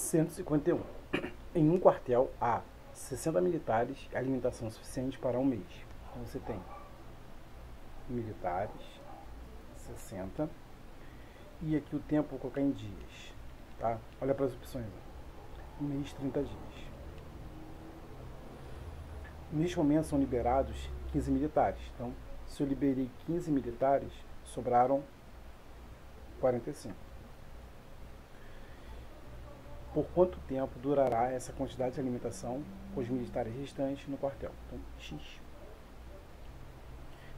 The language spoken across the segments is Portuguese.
151. Em um quartel há 60 militares e alimentação suficiente para um mês. Então você tem militares, 60, e aqui o tempo vou colocar em dias. Tá? Olha para as opções. Ó. Um mês, 30 dias. Neste momento são liberados 15 militares. Então, se eu liberei 15 militares, sobraram 45. Por quanto tempo durará essa quantidade de alimentação com os militares restantes no quartel? Então, X.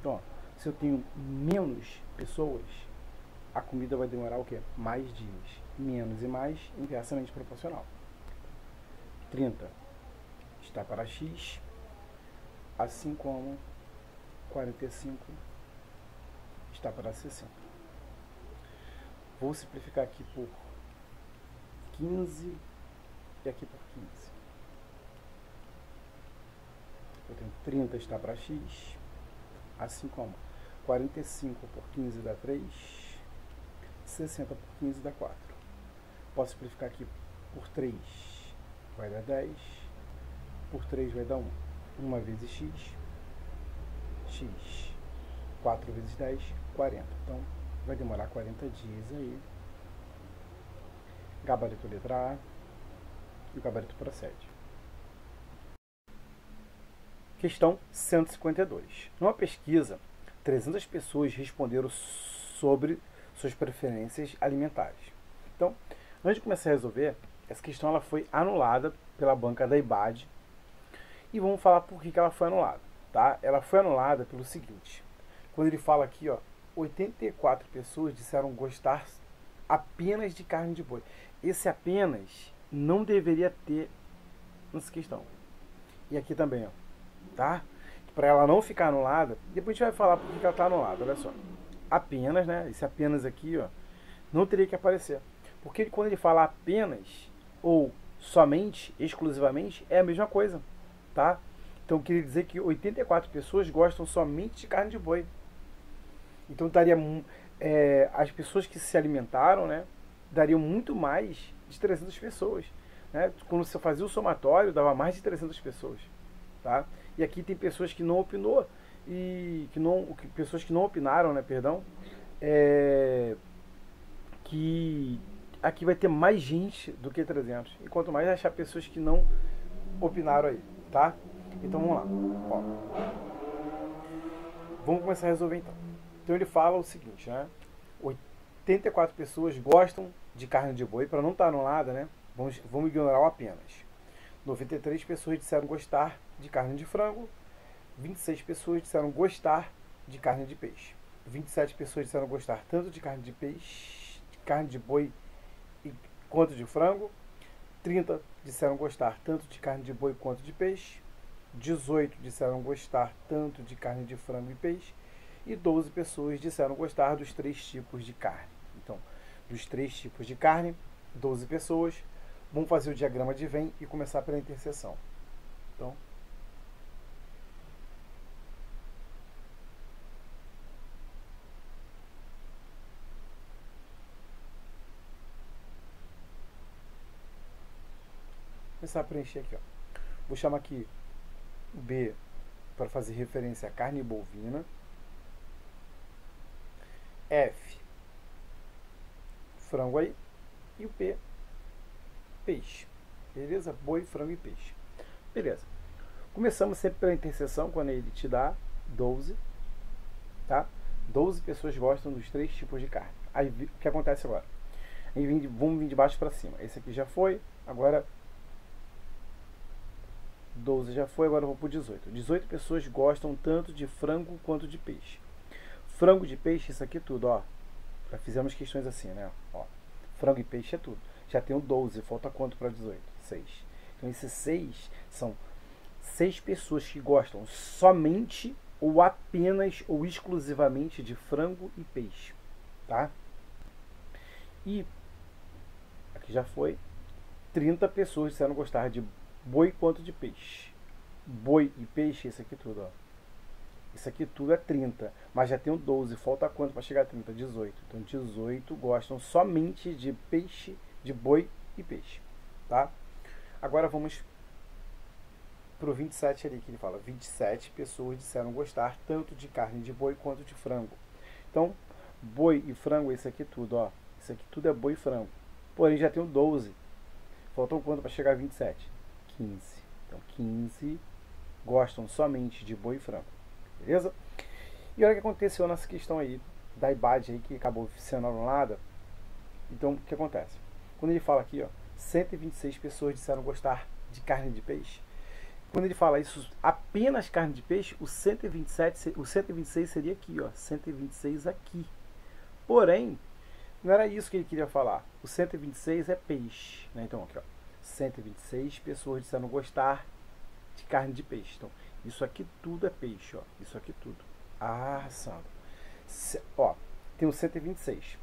Então, ó, se eu tenho menos pessoas, a comida vai demorar o quê? Mais dias. Menos e mais, inversamente proporcional. 30 está para X, assim como 45 está para 60. Vou simplificar aqui por 15 e aqui por 15. Eu tenho 30 está para X, assim como 45 por 15 dá 3, 60 por 15 dá 4. Posso simplificar aqui por 3, vai dar 10, por 3 vai dar 1. 1 vezes X, X, 4 vezes 10, 40. Então, vai demorar 40 dias aí. Gabarito letra A, e o gabarito procede. Questão 152. Numa pesquisa, 300 pessoas responderam sobre suas preferências alimentares. Então, antes de começar a resolver, essa questão ela foi anulada pela banca da IBAD. E vamos falar por que ela foi anulada. Tá? Ela foi anulada pelo seguinte. Quando ele fala aqui, ó, 84 pessoas disseram gostar apenas de carne de boi. Esse apenas não deveria ter nessa questão. E aqui também, ó, tá? Para ela não ficar anulada, depois a gente vai falar por que ela está anulada, olha só. Apenas, né? Esse apenas aqui, ó, não teria que aparecer. Porque quando ele fala apenas ou somente, exclusivamente, é a mesma coisa, tá? Então eu queria dizer que 84 pessoas gostam somente de carne de boi. Então daria as pessoas que se alimentaram, né, dariam muito mais de 300 pessoas. Né? Quando você fazia o somatório, dava mais de 300 pessoas. Tá? E aqui tem pessoas que não opinou, e pessoas que não opinaram, né, perdão, que aqui vai ter mais gente do que 300. E quanto mais achar pessoas que não opinaram aí. Tá? Então vamos lá. Ó. Vamos começar a resolver então. Então ele fala o seguinte, né? 84 pessoas gostam de carne de boi, para não estar anulada, né? Vamos ignorar o apenas. 93 pessoas disseram gostar de carne de frango, 26 pessoas disseram gostar de carne de peixe, 27 pessoas disseram gostar tanto de carne de peixe, de carne de boi quanto de frango, 30 disseram gostar tanto de carne de boi quanto de peixe, 18 disseram gostar tanto de carne de frango e peixe, e 12 pessoas disseram gostar dos 3 tipos de carne. Então, dos 3 tipos de carne, 12 pessoas. Vamos fazer o diagrama de Venn e começar pela interseção. Então, começar a preencher aqui. Ó. Vou chamar aqui o B para fazer referência à carne bovina. F, frango aí, e o P, peixe. Beleza? Boi, frango e peixe. Beleza. Começamos sempre pela interseção, quando ele te dá 12, tá? 12 pessoas gostam dos 3 tipos de carne. Aí, o que acontece agora? Aí, vamos vir de baixo para cima. Esse aqui já foi, agora 12 já foi, agora eu vou para o 18. 18 pessoas gostam tanto de frango quanto de peixe. Frango de peixe, isso aqui tudo, ó. Já fizemos questões assim, né? Ó, frango e peixe é tudo. Já tenho 12, falta quanto para 18? 6. Então esses 6 são 6 pessoas que gostam somente ou apenas ou exclusivamente de frango e peixe, tá? E aqui já foi 30 pessoas disseram gostar de boi quanto de peixe. Boi e peixe, isso aqui tudo, ó. Isso aqui tudo é 30, mas já tenho 12, falta quanto para chegar a 30? 18. Então 18 gostam somente de peixe, de boi e peixe. tá? Agora vamos pro 27 ali, que ele fala, 27 pessoas disseram gostar tanto de carne de boi quanto de frango. Então, boi e frango, isso aqui tudo, ó. Isso aqui tudo é boi e frango. Porém, já tenho 12. Faltam quanto para chegar a 27? 15. Então, 15 gostam somente de boi e frango. Beleza? E olha o que aconteceu nessa questão aí da IBAD aí, que acabou sendo anulada. Então, o que acontece? Quando ele fala aqui, ó, 126 pessoas disseram gostar de carne de peixe. Quando ele fala isso, apenas carne de peixe, o 126 seria aqui, ó, 126 aqui. Porém, não era isso que ele queria falar. O 126 é peixe, né? Então, aqui, ó, 126 pessoas disseram gostar de carne de peixe. Então, isso aqui tudo é peixe, ó. Isso aqui tudo. Ah, Sandro. Ó, tem o 126.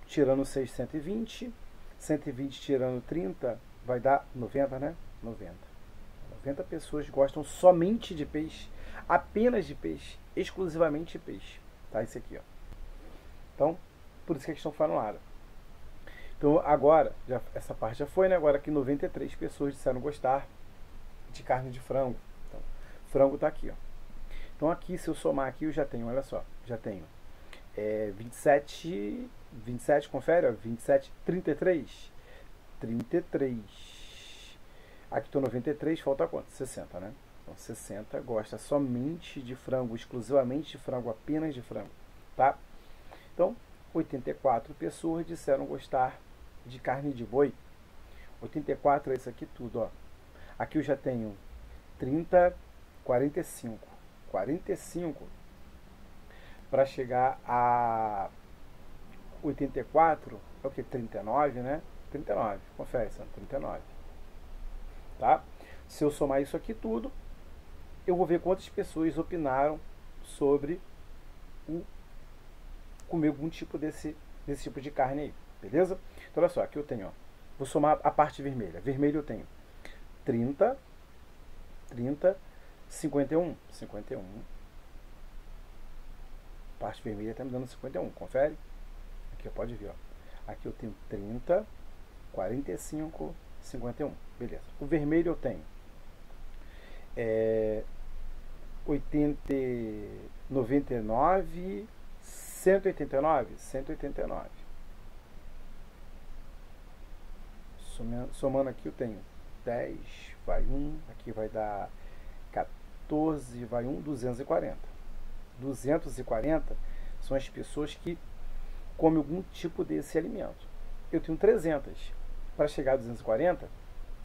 Tirando 6, 120. 120 tirando 30, vai dar 90, né? 90. 90 pessoas gostam somente de peixe, apenas de peixe, exclusivamente de peixe. Tá? Isso aqui, ó. Então, por isso que a questão foi anulada. Então, agora, essa parte já foi, né? Agora aqui 93 pessoas disseram gostar de carne de frango. Então, frango tá aqui, ó. Então, aqui, se eu somar aqui, eu já tenho, olha só, já tenho 27, confere, ó, 27, 33. Aqui estou 93, falta quanto? 60, né? Então 60 gosta somente de frango, exclusivamente de frango, apenas de frango, tá? Então, 84 pessoas disseram gostar de carne de boi. 84 é isso aqui tudo, ó. Aqui eu já tenho 30, 45. 45 para chegar a 84, é o que? 39, né? 39, confere, são 39. Tá? Se eu somar isso aqui tudo, eu vou ver quantas pessoas opinaram sobre comer algum tipo desse tipo de carne aí, beleza? Então olha só, aqui eu tenho, ó, vou somar a parte vermelha. Vermelho eu tenho 30, 51. Parte vermelha está me dando 51, confere? Aqui pode ver, ó. Aqui eu tenho 30, 45, 51. Beleza. O vermelho eu tenho 80, 99, 189, 189. Somando aqui eu tenho 10, vai 1, aqui vai dar 14, vai 1, 240. 240 são as pessoas que comem algum tipo desse alimento. Eu tenho 300. Para chegar a 240,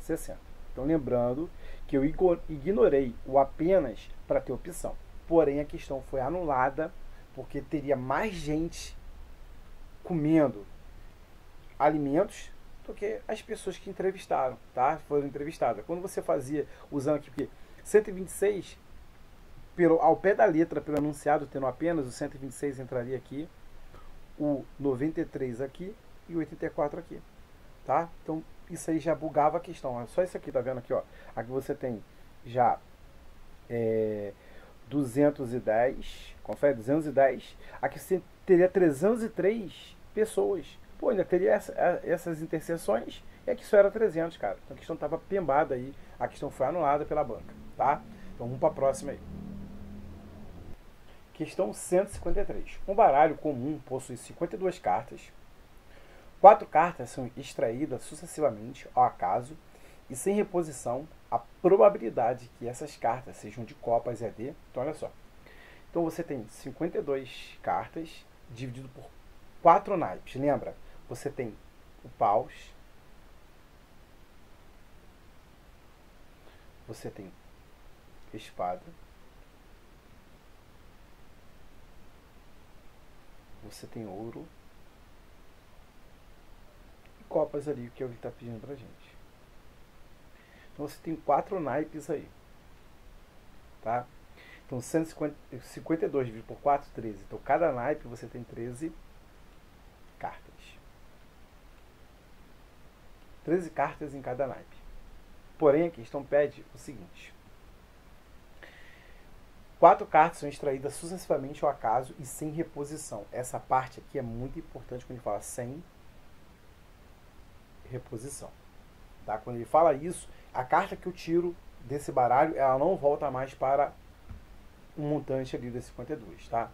60. Então, lembrando que eu ignorei o apenas para ter opção. Porém, a questão foi anulada porque teria mais gente comendo alimentos do que as pessoas que entrevistaram, tá? Foram entrevistadas. Quando você fazia, usando aqui, porque 126, ao pé da letra, pelo anunciado, tendo apenas o 126 entraria aqui, o 93 aqui e o 84 aqui. Tá? Então, isso aí já bugava a questão. Só isso aqui, tá vendo aqui, ó? Aqui você tem já 210, confere, 210. Aqui você teria 303 pessoas. Pô, ainda teria essas interseções e aqui só era 300, cara. Então a questão estava pembada aí. A questão foi anulada pela banca, tá? Então vamos para a próxima aí. Questão 153. Um baralho comum possui 52 cartas. 4 cartas são extraídas sucessivamente ao acaso e sem reposição. A probabilidade que essas cartas sejam de copas é de... Então, olha só. Então, você tem 52 cartas dividido por 4 naipes. Lembra? Você tem o paus. Você tem espada. Você tem ouro. Copas ali, que é o que está pedindo pra gente. Então você tem 4 naipes aí. Tá? Então 52 dividido por 4, 13. Então cada naipe você tem 13 cartas. 13 cartas em cada naipe. Porém a questão pede o seguinte. 4 cartas são extraídas sucessivamente ao acaso e sem reposição. Essa parte aqui é muito importante quando ele fala sem reposição. Tá? Quando ele fala isso, a carta que eu tiro desse baralho, ela não volta mais para um montante ali de 52, tá?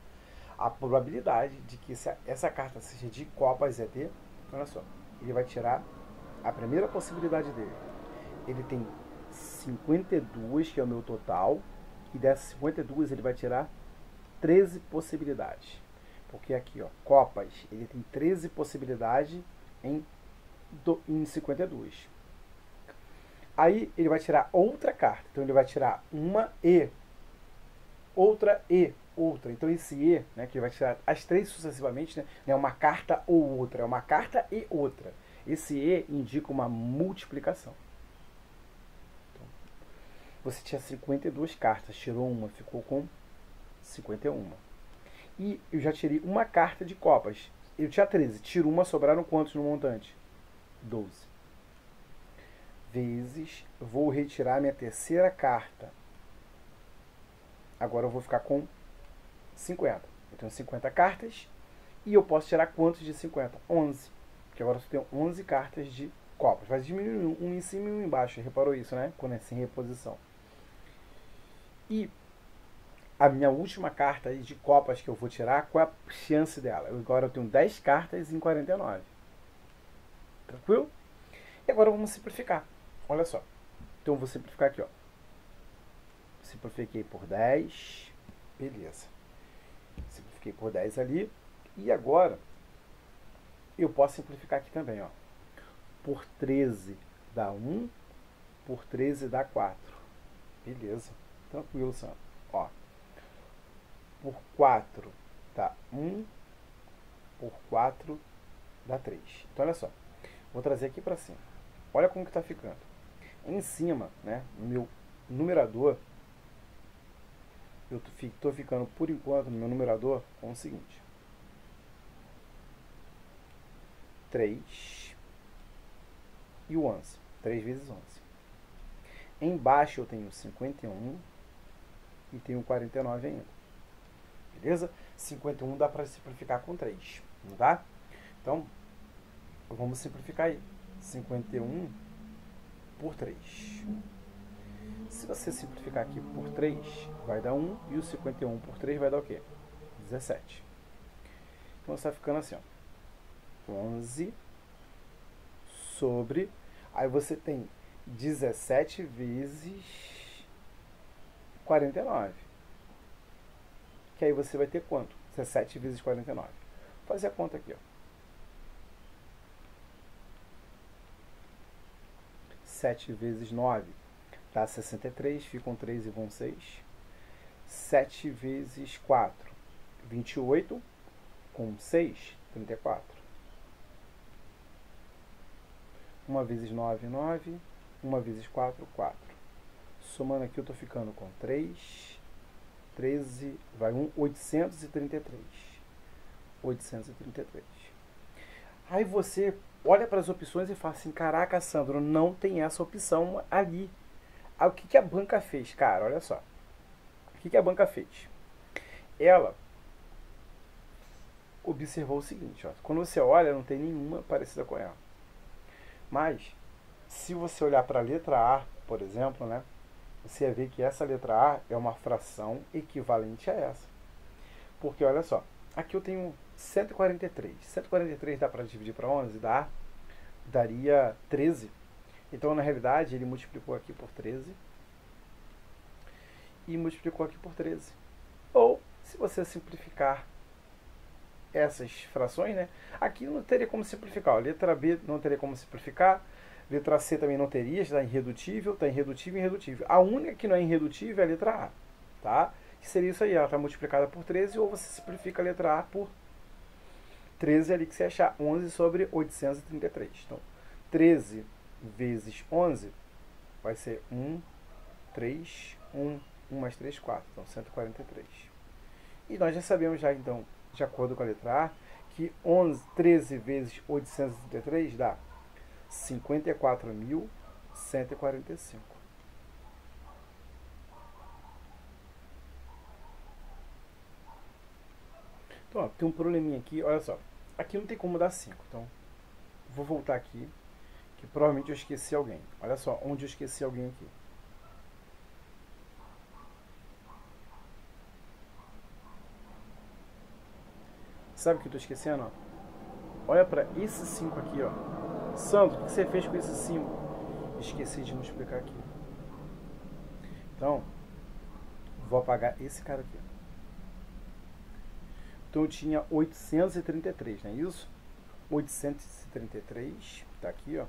A probabilidade de que essa carta seja de copas é de, olha só, ele vai tirar a primeira possibilidade dele. Ele tem 52, que é o meu total, e dessas 52 ele vai tirar 13 possibilidades. Porque aqui, ó, copas, ele tem 13 possibilidades em 52. Aí ele vai tirar outra carta. Então ele vai tirar uma e outra e outra. Então esse e, né, que ele vai tirar as três sucessivamente, né, não é uma carta ou outra, é uma carta e outra. Esse e indica uma multiplicação. Então, você tinha 52 cartas, tirou uma, ficou com 51. E eu já tirei uma carta de copas. Eu tinha 13, tiro uma, sobraram quantos no montante? 12. Vezes, vou retirar minha terceira carta. Agora eu vou ficar com 50. Eu tenho 50 cartas e eu posso tirar quantos de 50? 11. Porque agora eu tenho 11 cartas de copas. Vai diminuir um em cima e um embaixo. Reparou isso, né? Quando é sem reposição. E a minha última carta de copas que eu vou tirar, qual é a chance dela? Agora eu tenho 10 cartas em 49. Tranquilo? E agora vamos simplificar. Olha só. Então eu vou simplificar aqui, ó. Simplifiquei por 10. Beleza. Simplifiquei por 10 ali. E agora eu posso simplificar aqui também, ó. Por 13 dá 1. Por 13 dá 4. Beleza. Tranquilo, Sandro. Ó. Por 4 dá 1. Por 4 dá 3. Então olha só. Vou trazer aqui para cima. Olha como que está ficando. Em cima, né, no meu numerador, eu estou ficando por enquanto no meu numerador com o seguinte: 3 e o 11. 3 vezes 11. Embaixo eu tenho 51 e tenho 49 ainda. Beleza? 51 dá para simplificar com 3, não dá? Então, vamos simplificar aí. 51 por 3. Se você simplificar aqui por 3, vai dar 1. E o 51 por 3 vai dar o quê? 17. Então, está ficando assim, ó. 11 sobre... Aí você tem 17 vezes 49. Que aí você vai ter quanto? 17 vezes 49. Vou fazer a conta aqui, ó. 7 vezes 9 dá 63, ficam 3 e vão 6. 7 vezes 4, 28, com 6, 34. 1 vezes 9, 9. 1 vezes 4, 4. Somando aqui eu estou ficando com 3, 13, vai 1, 833. 833. Aí você olha para as opções e fala assim: caraca, Sandro, não tem essa opção ali. Aí o que a banca fez? Cara, olha só. O que a banca fez? Ela observou o seguinte, ó. Quando você olha, não tem nenhuma parecida com ela. Mas, se você olhar para a letra A, por exemplo, né, você vai ver que essa letra A é uma fração equivalente a essa. Porque, olha só, aqui eu tenho 143. 143 dá para dividir para 11? Dá. Daria 13. Então, na realidade, ele multiplicou aqui por 13 e multiplicou aqui por 13. Ou, se você simplificar essas frações, né, aqui não teria como simplificar. A letra B não teria como simplificar. Letra C também não teria, está irredutível, está irredutível e irredutível. A única que não é irredutível é a letra A. Tá? Que seria isso aí, ela está multiplicada por 13, ou você simplifica a letra A por 13 ali que você achar, 11 sobre 833. Então, 13 vezes 11 vai ser 1, 3, 1, 1 mais 3, 4. Então, 143. E nós já sabemos já, então, de acordo com a letra A, que 13 vezes 833 dá 54.145. Então, ó, tem um probleminha aqui, olha só. Aqui não tem como dar 5, então vou voltar aqui que provavelmente eu esqueci alguém. Olha só, onde eu esqueci alguém aqui. Sabe o que eu estou esquecendo? Olha para esse 5 aqui, ó. Sandro, o que você fez com esse 5? Esqueci de multiplicar aqui. Então, vou apagar esse cara aqui. Então eu tinha 833, não é isso? 833, tá aqui, ó.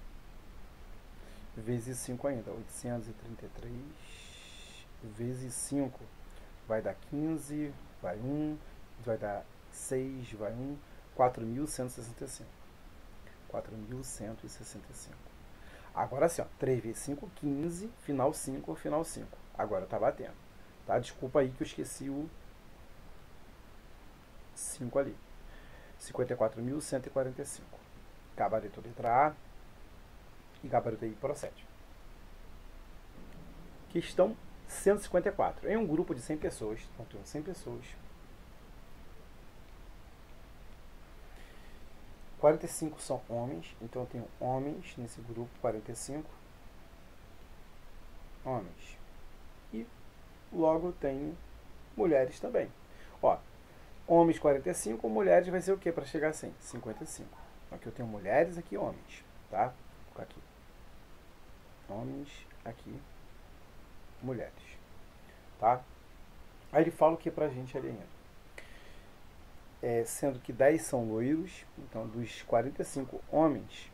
Vezes 5 ainda. 833 vezes 5 vai dar 15, vai 1, vai dar 6, vai 1, 4.165. 4.165. Agora sim, ó, 3 vezes 5, 15, final 5, final 5. Agora tá batendo. Tá? Desculpa aí que eu esqueci o 5 ali. 54.145. Gabarito letra A e gabarito aí procede. Questão 154. Em um grupo de 100 pessoas, então tem 100 pessoas, 45 são homens, então eu tenho homens nesse grupo, 45 homens. E logo tenho mulheres também. Ó, homens 45, mulheres vai ser o que para chegar a 100? 55. Aqui eu tenho mulheres, aqui homens, tá? Vou colocar aqui. Homens, aqui, mulheres, tá? Aí ele fala o que pra gente ali ainda? Sendo que 10 são loiros, então dos 45 homens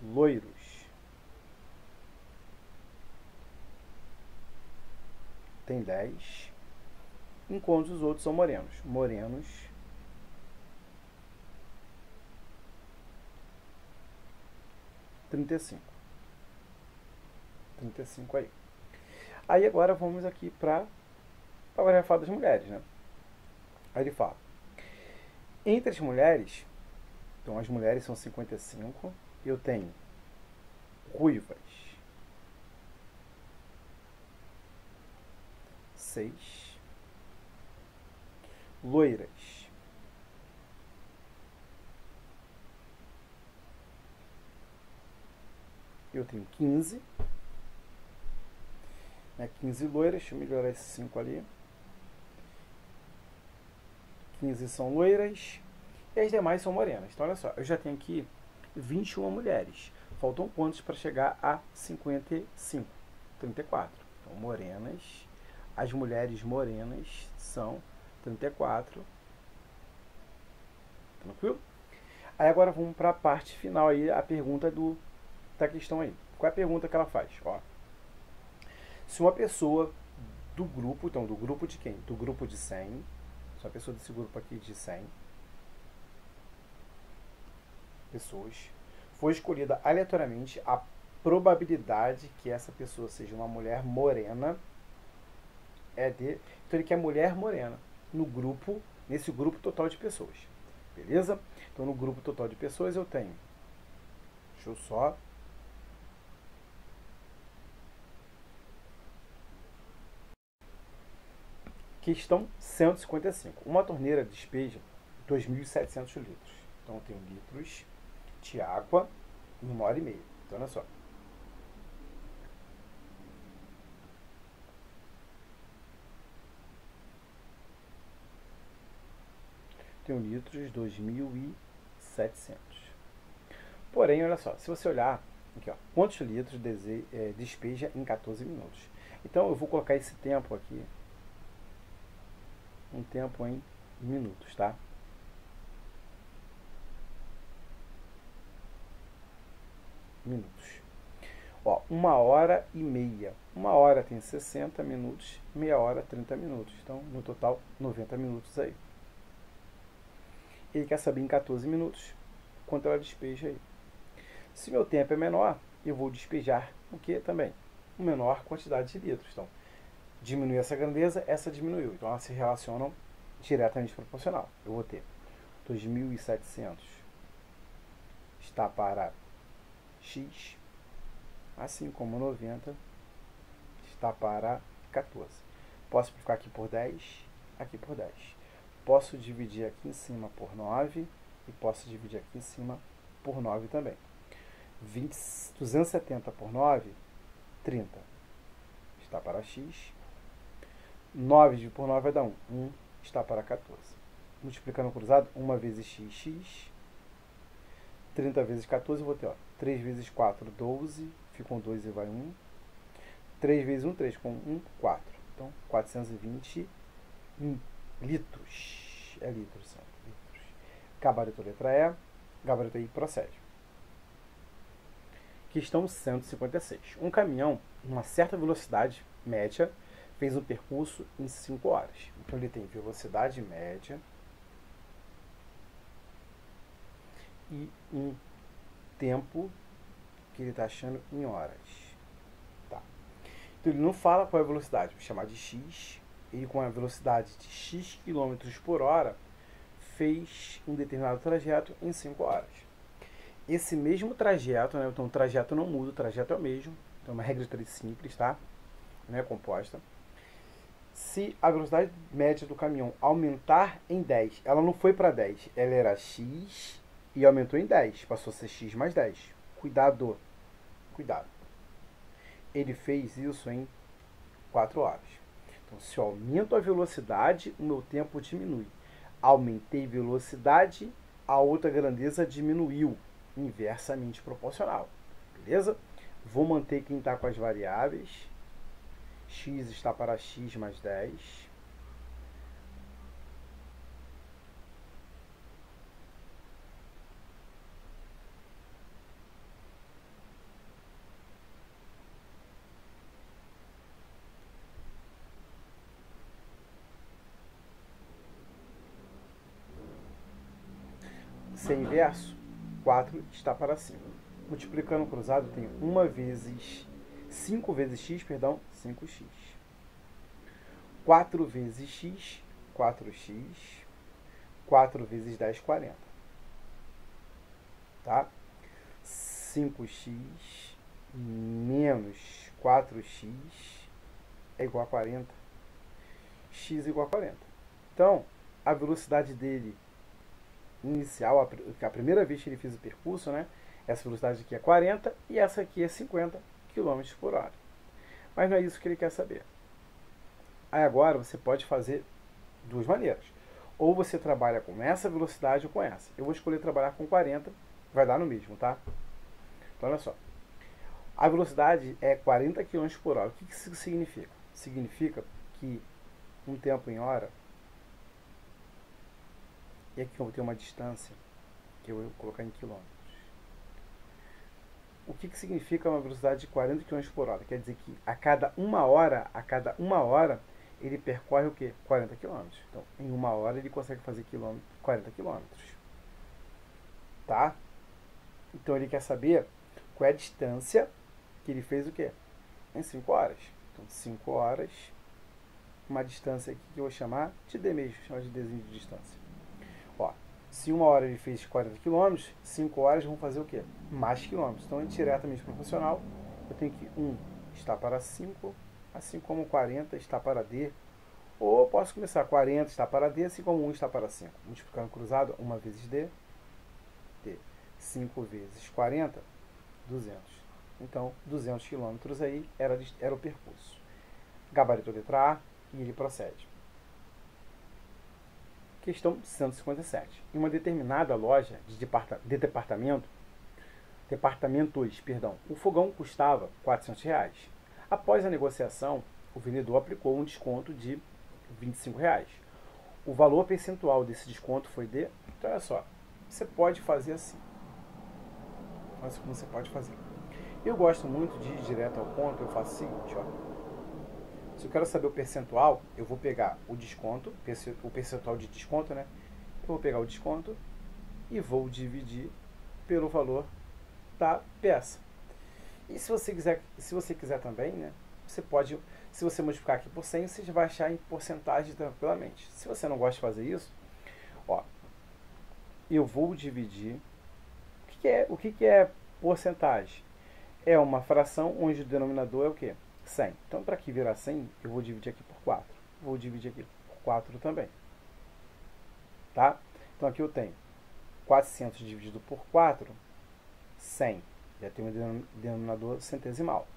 loiros, tem 10, enquanto os outros são morenos. Morenos, trinta e cinco aí. Aí agora vamos aqui para a falar das mulheres, né? Aí ele fala, entre as mulheres, então as mulheres são 55, eu tenho ruivas, 6, loiras, eu tenho 15, né? 15 loiras, deixa eu melhorar esse 5 ali. 15 são loiras e as demais são morenas. Então, olha só, eu já tenho aqui 21 mulheres. Faltam quantos para chegar a 55? 34. Então, morenas, as mulheres morenas são 34. Tranquilo? Aí agora vamos para a parte final aí, a pergunta da questão aí. Qual é a pergunta que ela faz? Ó, se uma pessoa do grupo, então do grupo de quem? Do grupo de 100, se uma pessoa desse grupo aqui de 100 pessoas foi escolhida aleatoriamente, a probabilidade que essa pessoa seja uma mulher morena é de... Então ele quer mulher morena no grupo, nesse grupo total de pessoas. Beleza? Então no grupo total de pessoas eu tenho... Deixa eu só... Questão 155. Uma torneira despeja 2.700 litros. Então eu tenho litros de água em 1h30. Então olha só. Tenho litros 2.700. Porém, olha só, se você olhar aqui, ó, quantos litros despeja em 14 minutos. Então eu vou colocar esse tempo aqui, um tempo em minutos, tá? Minutos. Ó, 1h30. 1 hora tem 60 minutos, meia hora 30 minutos. Então, no total, 90 minutos aí. Ele quer saber em 14 minutos quanto ela despeja aí. Se meu tempo é menor, eu vou despejar o que também? Uma menor quantidade de litros. Então, diminui essa grandeza, essa diminuiu. Então, elas se relacionam diretamente proporcional. Eu vou ter 2.700 está para x, assim como 90 está para 14. Posso simplificar aqui por 10, aqui por 10. Posso dividir aqui em cima por 9 e posso dividir aqui em cima por 9 também. 270 por 9, 30. Está para x. 9 dividido por 9 vai dar 1. 1 está para 14. Multiplicando o cruzado, 1 vezes x, x. 30 vezes 14, eu vou ter, ó, 3 vezes 4, 12. Ficam 2 e vai 1. 3 vezes 1, 3. Com 1, 4. Então, 420 litros. É litros, são litros. Gabarito letra E. Gabarito I procede. Questão 156. Um caminhão, em uma certa velocidade média, fez um percurso em 5 horas. Então, ele tem velocidade média e um tempo que ele está achando em horas. Tá. Então, ele não fala qual é a velocidade. Vou chamar de x. Ele, com a velocidade de x km por hora, fez um determinado trajeto em 5 horas. Esse mesmo trajeto, né? Então o trajeto não muda, o trajeto é o mesmo. Então é uma regra de três simples, tá? Não é composta. Se a velocidade média do caminhão aumentar em 10, ela não foi para 10, ela era x e aumentou em 10, passou a ser x mais 10. Cuidado. Ele fez isso em 4 horas. Então, se eu aumento a velocidade, o meu tempo diminui. Aumentei velocidade, a outra grandeza diminuiu. Inversamente proporcional. Beleza? Vou manter quem está com as variáveis. X está para x mais 10. Se é inverso, 4 está para 5. Multiplicando o cruzado, eu tenho 5 vezes x, 5x. 4 vezes x, 4x. 4 vezes 10, 40. Tá? 5x menos 4x é igual a 40. X igual a 40. Então, a velocidade dele inicial, a primeira vez que ele fez o percurso, né? Essa velocidade aqui é 40 e essa aqui é 50 km por hora. Mas não é isso que ele quer saber. Aí agora você pode fazer duas maneiras. Ou você trabalha com essa velocidade ou com essa. Eu vou escolher trabalhar com 40, vai dar no mesmo, tá? Então olha só. A velocidade é 40 km por hora. O que isso significa? Significa que um tempo em hora, e aqui eu vou ter uma distância que eu vou colocar em quilômetros. O que significa uma velocidade de 40 km por hora? Quer dizer que a cada uma hora, ele percorre o quê? 40 km. Então, em uma hora ele consegue fazer 40 km. Tá? Então ele quer saber qual é a distância que ele fez o quê? Em 5 horas. Então, 5 horas, uma distância aqui que eu vou chamar de D mesmo, chamar de Dzinho de distância. Ó, se uma hora ele fez 40 km, 5 horas vão fazer o quê? Mais quilômetros. Então, é diretamente proporcional. Eu tenho que 1 está para 5, assim como 40 está para D. Ou eu posso começar 40 está para D, assim como 1 está para 5. Multiplicando cruzado, 1 vezes D. D. 5 vezes 40, 200. Então, 200 km aí era o percurso. Gabarito letra A e ele procede. Questão 157. Em uma determinada loja de departamentos, o fogão custava R$400. Após a negociação, o vendedor aplicou um desconto de R$25. O valor percentual desse desconto foi de... Então, olha só. Você pode fazer assim. Olha como você pode fazer. Eu gosto muito de ir direto ao ponto. Eu faço o seguinte, ó. Se eu quero saber o percentual, eu vou pegar o desconto, o percentual de desconto, né? Eu vou pegar o desconto e vou dividir pelo valor da peça. E se você quiser também, né? Você pode, se você multiplicar aqui por 100, você vai achar em porcentagem tranquilamente. Se você não gosta de fazer isso, ó, eu vou dividir. O que é porcentagem? É uma fração onde o denominador é o quê? 100. Então, para que virar 100, eu vou dividir aqui por 4. Vou dividir aqui por 4 também. Tá? Então, aqui eu tenho 400 dividido por 4, 100. Já tem um denominador centesimal.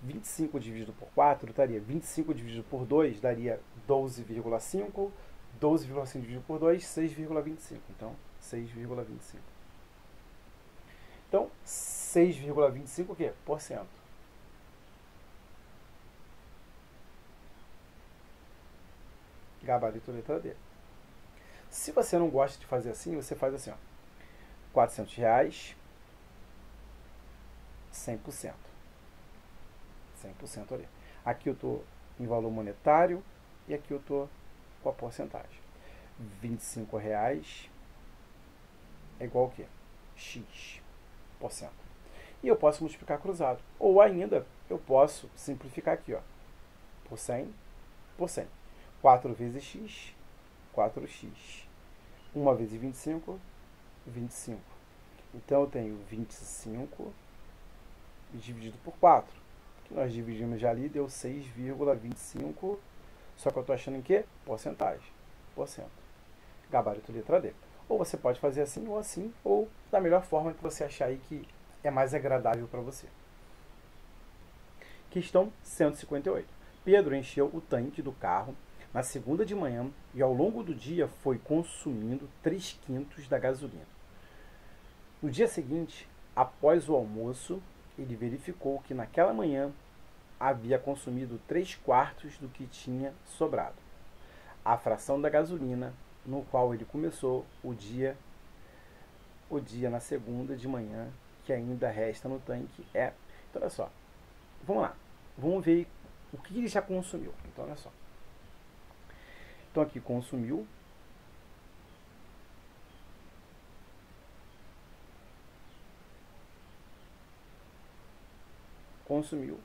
25 dividido por 4 daria 25 dividido por 2 daria 12,5. 12,5 dividido por 2, 6,25. Então, 6,25. Então, 6,25 o quê? Por cento. Gabarito letra D. Se você não gosta de fazer assim, você faz assim, ó. R$400, 100%. 100% ali. Aqui eu estou em valor monetário e aqui eu estou com a porcentagem. R$25 é igual ao quê? X%. E eu posso multiplicar cruzado. Ou ainda, eu posso simplificar aqui, ó. Por 100, por 100. 4 vezes x, 4x. 1 vezes 25, 25. Então, eu tenho 25 dividido por 4. Que nós dividimos já ali, deu 6,25. Só que eu estou achando em quê? Porcentagem. Porcento. Gabarito letra D. Ou você pode fazer assim, ou da melhor forma que você achar aí que é mais agradável para você. Questão 158. Pedro encheu o tanque do carro na segunda de manhã e ao longo do dia foi consumindo 3/5 da gasolina. No dia seguinte, após o almoço, ele verificou que naquela manhã havia consumido 3/4 do que tinha sobrado. A fração da gasolina no qual ele começou o dia na segunda de manhã que ainda resta no tanque é... Então, olha só. Vamos lá. Vamos ver o que ele já consumiu. Então, olha só. Então, aqui, consumiu. Consumiu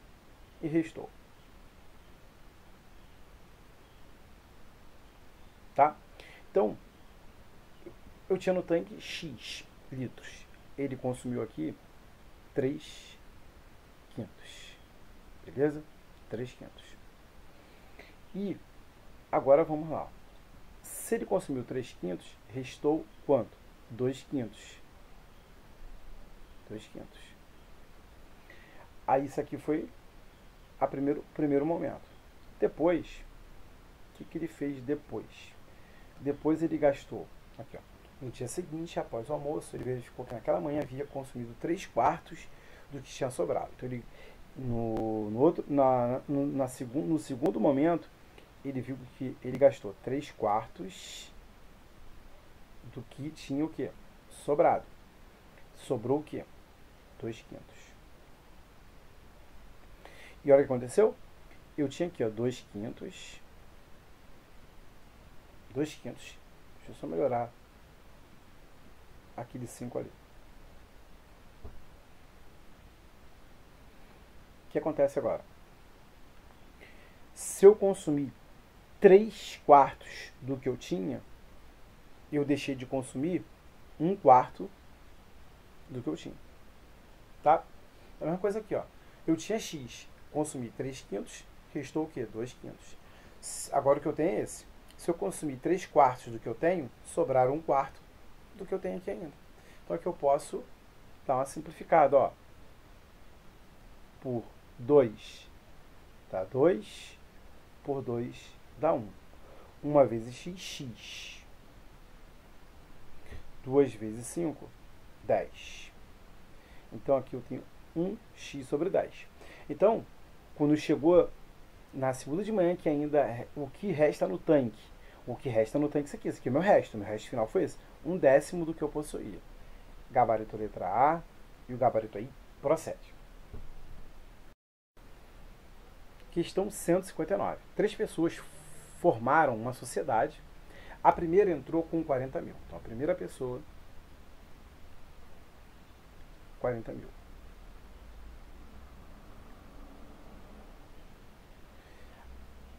e restou. Tá? Então, eu tinha no tanque X litros. Ele consumiu aqui 3/5. Beleza? 3/5. E agora vamos lá. Se ele consumiu 3/5, restou quanto? 2/5. 2/5. Aí isso aqui foi o primeiro momento. Depois, o que ele fez depois? Depois ele gastou, aqui, ó, no dia seguinte, após o almoço, ele verificou que naquela manhã havia consumido 3/4 do que tinha sobrado. Então, ele, no segundo momento, ele viu que ele gastou 3/4 do que tinha o quê? Sobrado. Sobrou o quê? 2/5. E olha o que aconteceu? Eu tinha aqui, ó, 2/5. 2/5. Deixa eu só melhorar aquele 5 ali. O que acontece agora? Se eu consumir 3/4 do que eu tinha, eu deixei de consumir 1/4 do que eu tinha. Tá? A mesma coisa aqui, ó. Eu tinha X, consumi 3/5, restou o quê? 2/5. Agora o que eu tenho é esse. Se eu consumir 3/4 do que eu tenho, sobrar 1/4 do que eu tenho aqui ainda. Então aqui eu posso dar uma simplificada, ó. Por 2 dá 2, por 2 dá 1. 1 vezes x, x. 2 vezes 5, 10. Então aqui eu tenho 1x sobre 10. Então, quando chegou na segunda de manhã, que ainda o que resta no tanque, isso aqui é o meu resto final foi esse, 1/10 do que eu possuía. Gabarito letra A, e o gabarito aí procede. Questão 159. 3 pessoas formaram uma sociedade. A primeira entrou com 40 mil. Então, a primeira pessoa, 40 mil.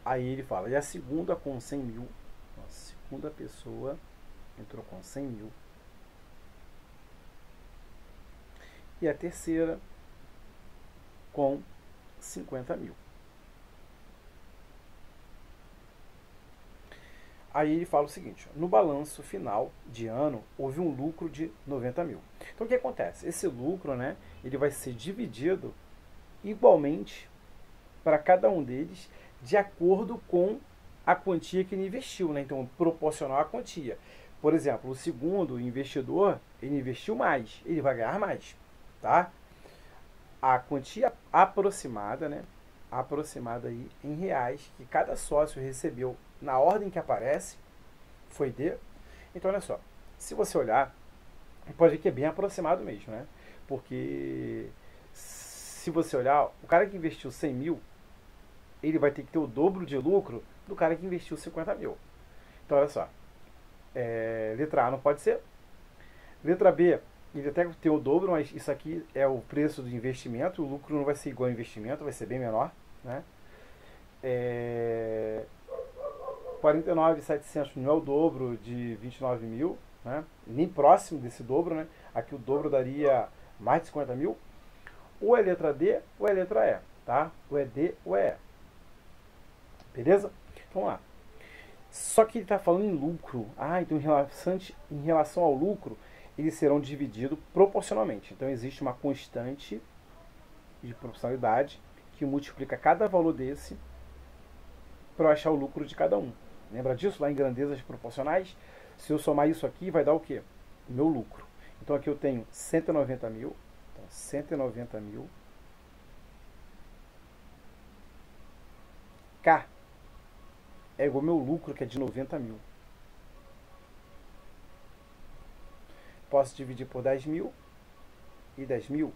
Aí ele fala, e a segunda com 100 mil. A segunda pessoa entrou com 100 mil. E a terceira com 50 mil. Aí ele fala o seguinte, no balanço final de ano, houve um lucro de 90 mil. Então o que acontece? Esse lucro, né, ele vai ser dividido igualmente para cada um deles de acordo com a quantia que ele investiu, né? Então, proporcional à quantia. Por exemplo, o segundo investidor, ele investiu mais, ele vai ganhar mais, tá? A quantia aproximada, né? Aproximada aí em reais que cada sócio recebeu na ordem que aparece foi de. Então, olha só, se você olhar, pode ver que é bem aproximado mesmo, né? Porque se você olhar, o cara que investiu 100 mil, ele vai ter que ter o dobro de lucro do cara que investiu 50 mil. Então, olha só, letra A não pode ser. Letra B, ele até tem o dobro, mas isso aqui é o preço do investimento, o lucro não vai ser igual ao investimento, vai ser bem menor, né? 49.700 não é o dobro de 29 mil, né? Nem próximo desse dobro, né? Aqui o dobro daria mais de 50 mil. Ou é letra D ou é letra E, tá? Ou é D ou é E. Beleza? Vamos lá. Só que ele está falando em lucro. Então em relação ao lucro, eles serão divididos proporcionalmente. Então existe uma constante de proporcionalidade que multiplica cada valor desse para eu achar o lucro de cada um. Lembra disso? Lá em grandezas proporcionais, se eu somar isso aqui, vai dar o quê? O meu lucro. Então aqui eu tenho 190 mil. Então, 190 mil. K é igual ao meu lucro, que é de 90 mil. Posso dividir por 10 mil e 10 mil.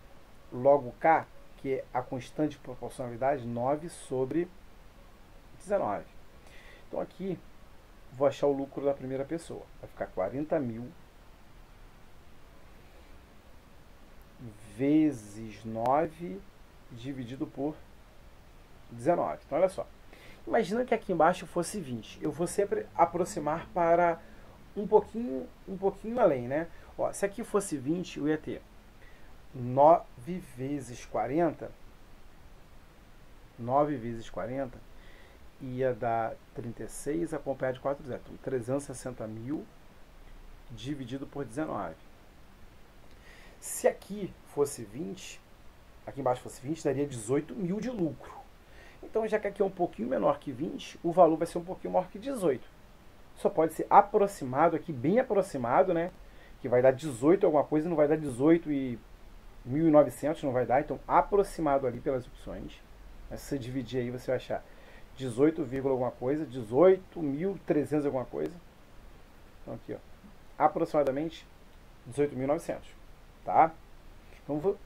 Logo K, que é a constante de proporcionalidade, 9 sobre 19. Então aqui, vou achar o lucro da primeira pessoa. Vai ficar 40 mil vezes 9 dividido por 19. Então olha só. Imagina que aqui embaixo fosse 20. Eu vou sempre aproximar para um pouquinho além, né? Ó, se aqui fosse 20, eu ia ter 9 vezes 40. 9 vezes 40 ia dar 36 acompanhado de 4 zeros. Então, 360 mil dividido por 19. Se aqui fosse 20, aqui embaixo fosse 20, daria 18 mil de lucro. Então, já que aqui é um pouquinho menor que 20, o valor vai ser um pouquinho maior que 18. Só pode ser aproximado aqui, bem aproximado, né? Que vai dar 18 alguma coisa, não vai dar 18 e 1.900, não vai dar. Então, aproximado ali pelas opções. Mas se você dividir aí, você vai achar 18, alguma coisa, 18.300 alguma coisa. Então, aqui, ó, aproximadamente 18.900, tá? Então, vou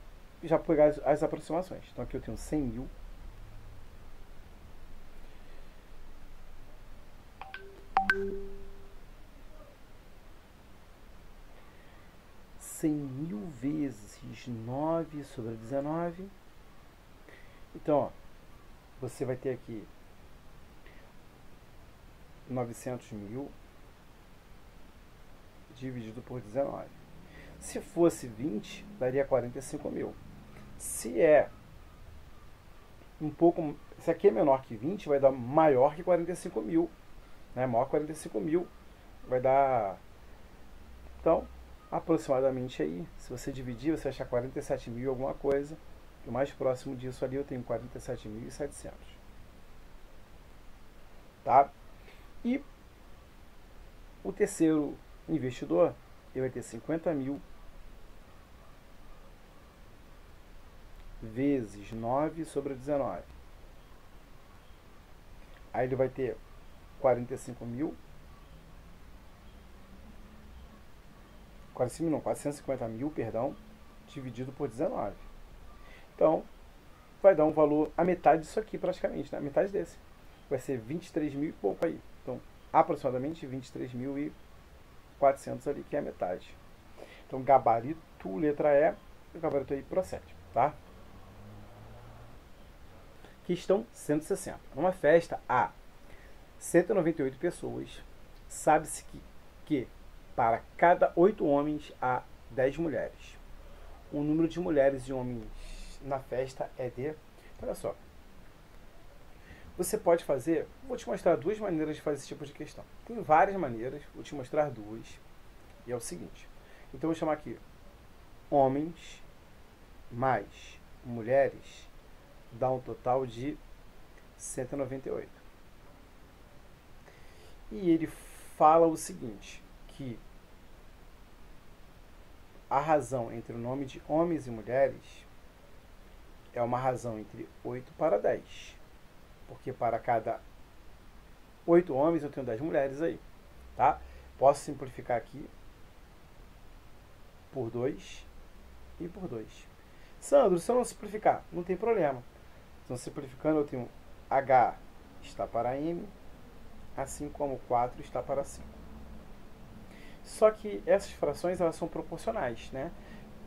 já pegar as aproximações. Então, aqui eu tenho 100 mil. 100 mil vezes 9 sobre 19. Então, ó, você vai ter aqui 900 mil dividido por 19. Se fosse 20, daria 45 mil. Se aqui é menor que 20, vai dar maior que 45 mil. Né? Maior que 45 mil vai dar. Então, aproximadamente aí, se você dividir, você achar 47 mil alguma coisa. O mais próximo disso ali eu tenho 47.700. Tá? E o terceiro investidor, ele vai ter 50 mil vezes 9 sobre 19. Aí ele vai ter 45 mil. 450 mil, perdão, dividido por 19. Então, vai dar um valor, a metade disso aqui praticamente, né? A metade desse. Vai ser 23 mil e pouco aí. Então, aproximadamente 23.400 ali, que é a metade. Então, gabarito, letra E, o gabarito aí procede, tá? Questão 160. Numa festa há 198 pessoas, sabe-se que para cada 8 homens há 10 mulheres. O número de mulheres e homens na festa é de... Olha só. Você pode fazer... Vou te mostrar duas maneiras de fazer esse tipo de questão. Tem várias maneiras, vou te mostrar duas. E é o seguinte. Então, eu vou chamar aqui homens mais mulheres dá um total de 198. E ele fala o seguinte, que a razão entre o nome de homens e mulheres é uma razão entre 8 para 10. Porque para cada 8 homens eu tenho 10 mulheres aí. Tá? Posso simplificar aqui por 2 e por 2. Sandro, se eu não simplificar, não tem problema. Então, simplificando, eu tenho H está para M, assim como 4 está para 5. Só que essas frações elas são proporcionais, né?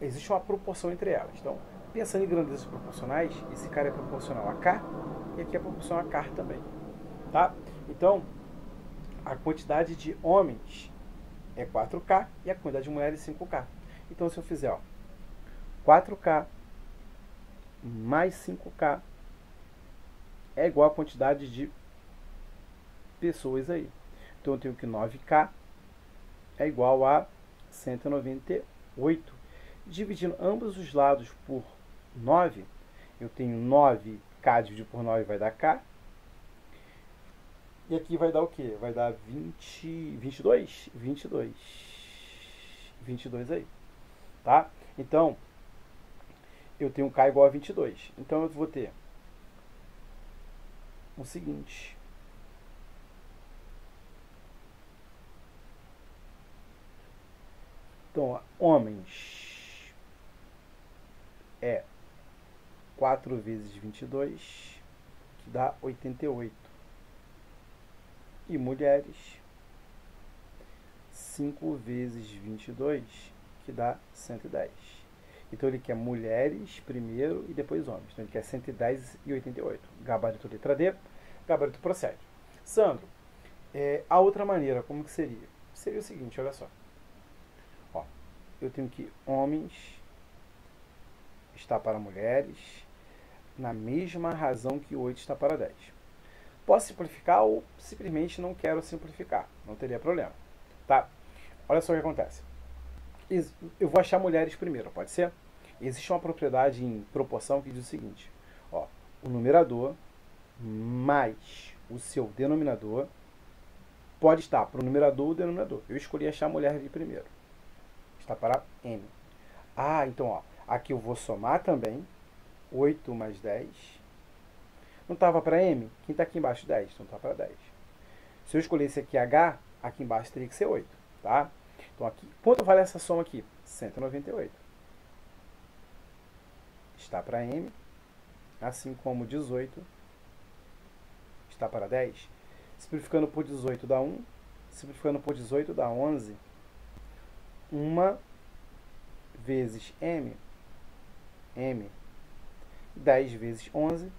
Existe uma proporção entre elas. Então, pensando em grandezas proporcionais, esse cara é proporcional a K e aqui é proporcional a K também. Tá? Então, a quantidade de homens é 4K e a quantidade de mulheres é 5K. Então, se eu fizer 4K mais 5K é igual a quantidade de pessoas aí. Então, eu tenho que 9K é igual a 198. Dividindo ambos os lados por 9, eu tenho 9K dividido por 9 vai dar K. E aqui vai dar o quê? Vai dar 22 aí. Tá? Então, eu tenho K igual a 22. Então, eu vou ter o seguinte. Então, homens é 4 vezes 22, que dá 88. E mulheres, 5 vezes 22, que dá 110. Então, ele quer mulheres primeiro e depois homens. Então, ele quer 110 e 88. Gabarito letra D, gabarito procede. Sandro, a outra maneira, como que seria? Seria o seguinte, olha só. Ó, eu tenho que homens está para mulheres na mesma razão que 8 está para 10. Posso simplificar ou simplesmente não quero simplificar. Não teria problema. Tá? Olha só o que acontece. Eu vou achar mulheres primeiro, pode ser? Existe uma propriedade em proporção que diz o seguinte. Ó, o numerador mais o seu denominador pode estar para o numerador ou o denominador. Eu escolhi achar a mulher de primeiro. Está para M. Ah, então, ó, aqui eu vou somar também. 8 mais 10. Não estava para M? Quem está aqui embaixo? 10. Então está para 10. Se eu escolhesse aqui H, aqui embaixo teria que ser 8. Tá? Então aqui, quanto vale essa soma aqui? 198. Está para M, assim como 18 está para 10. Simplificando por 18 dá 1. Simplificando por 18 dá 11. 1 vezes M, 10 vezes 11,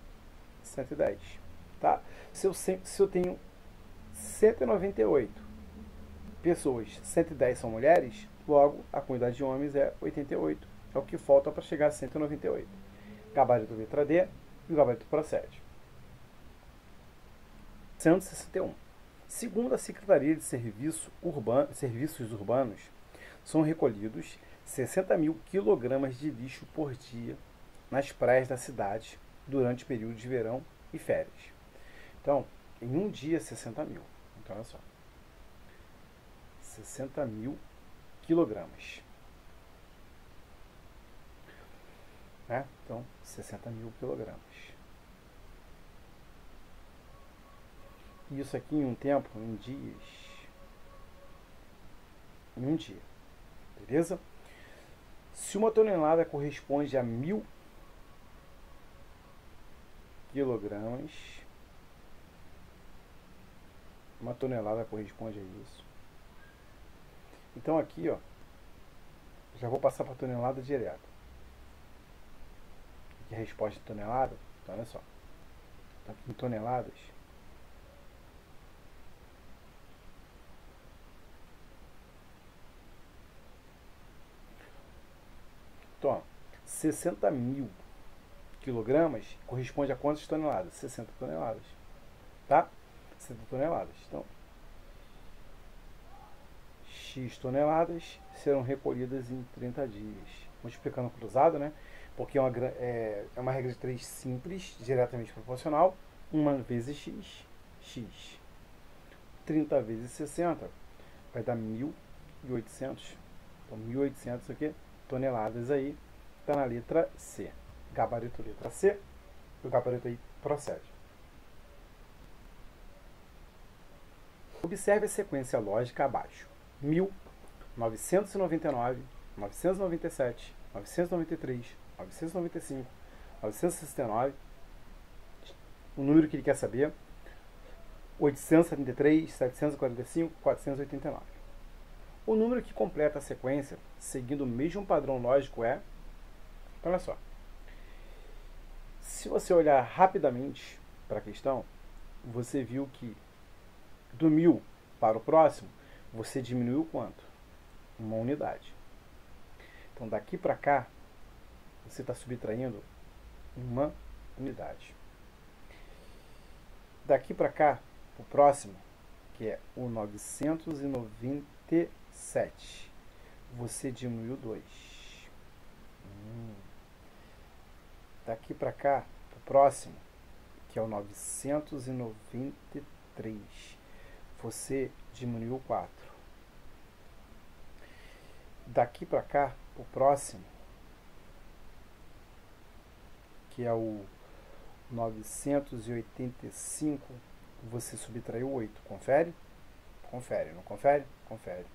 110. Tá? Se eu tenho 198 pessoas, 110 são mulheres, logo a quantidade de homens é 88. É o que falta para chegar a 198. Gabarito letra D e o gabarito procede. 161. Segundo a Secretaria de Serviços Urbanos, são recolhidos 60 mil quilogramas de lixo por dia nas praias da cidade durante o período de verão e férias. Então, em um dia, 60 mil. Então, olha só. 60 mil quilogramas. Né? Então, 60 mil quilogramas. Isso aqui em um tempo, em dias. Em um dia. Beleza? Se uma tonelada corresponde a 1000 quilogramas, uma tonelada corresponde a isso. Então aqui, ó, já vou passar para tonelada direto. Aqui a resposta de tonelada, então olha só. Tá aqui em toneladas. Então, ó, 60 mil quilogramas corresponde a quantas toneladas? 60 toneladas. Tá? 60 toneladas. Então, X toneladas serão recolhidas em 30 dias. multiplicando cruzado, né? Porque é uma regra de 3 simples, diretamente proporcional. 1 vezes x, x. 30 vezes 60 vai dar 1.800. Então, 1.800 aqui, toneladas aí, está na letra C. Gabarito letra C, e o gabarito aí procede. Observe a sequência lógica abaixo. 1.000, 999, 997, 993, 995, 969, o número que ele quer saber, 873, 745, 489. O número que completa a sequência, seguindo o mesmo padrão lógico, é... Então, olha só. Se você olhar rapidamente para a questão, você viu que do 1.000 para o próximo, você diminuiu quanto? Uma unidade. Então, daqui para cá, você está subtraindo uma unidade. Daqui para cá, o próximo, que é o 997, você diminuiu 2. Daqui para cá, o próximo, que é o 993, você diminuiu 4. Daqui para cá, o próximo, que é o 985, você subtraiu 8. Confere? Confere, não confere? Confere.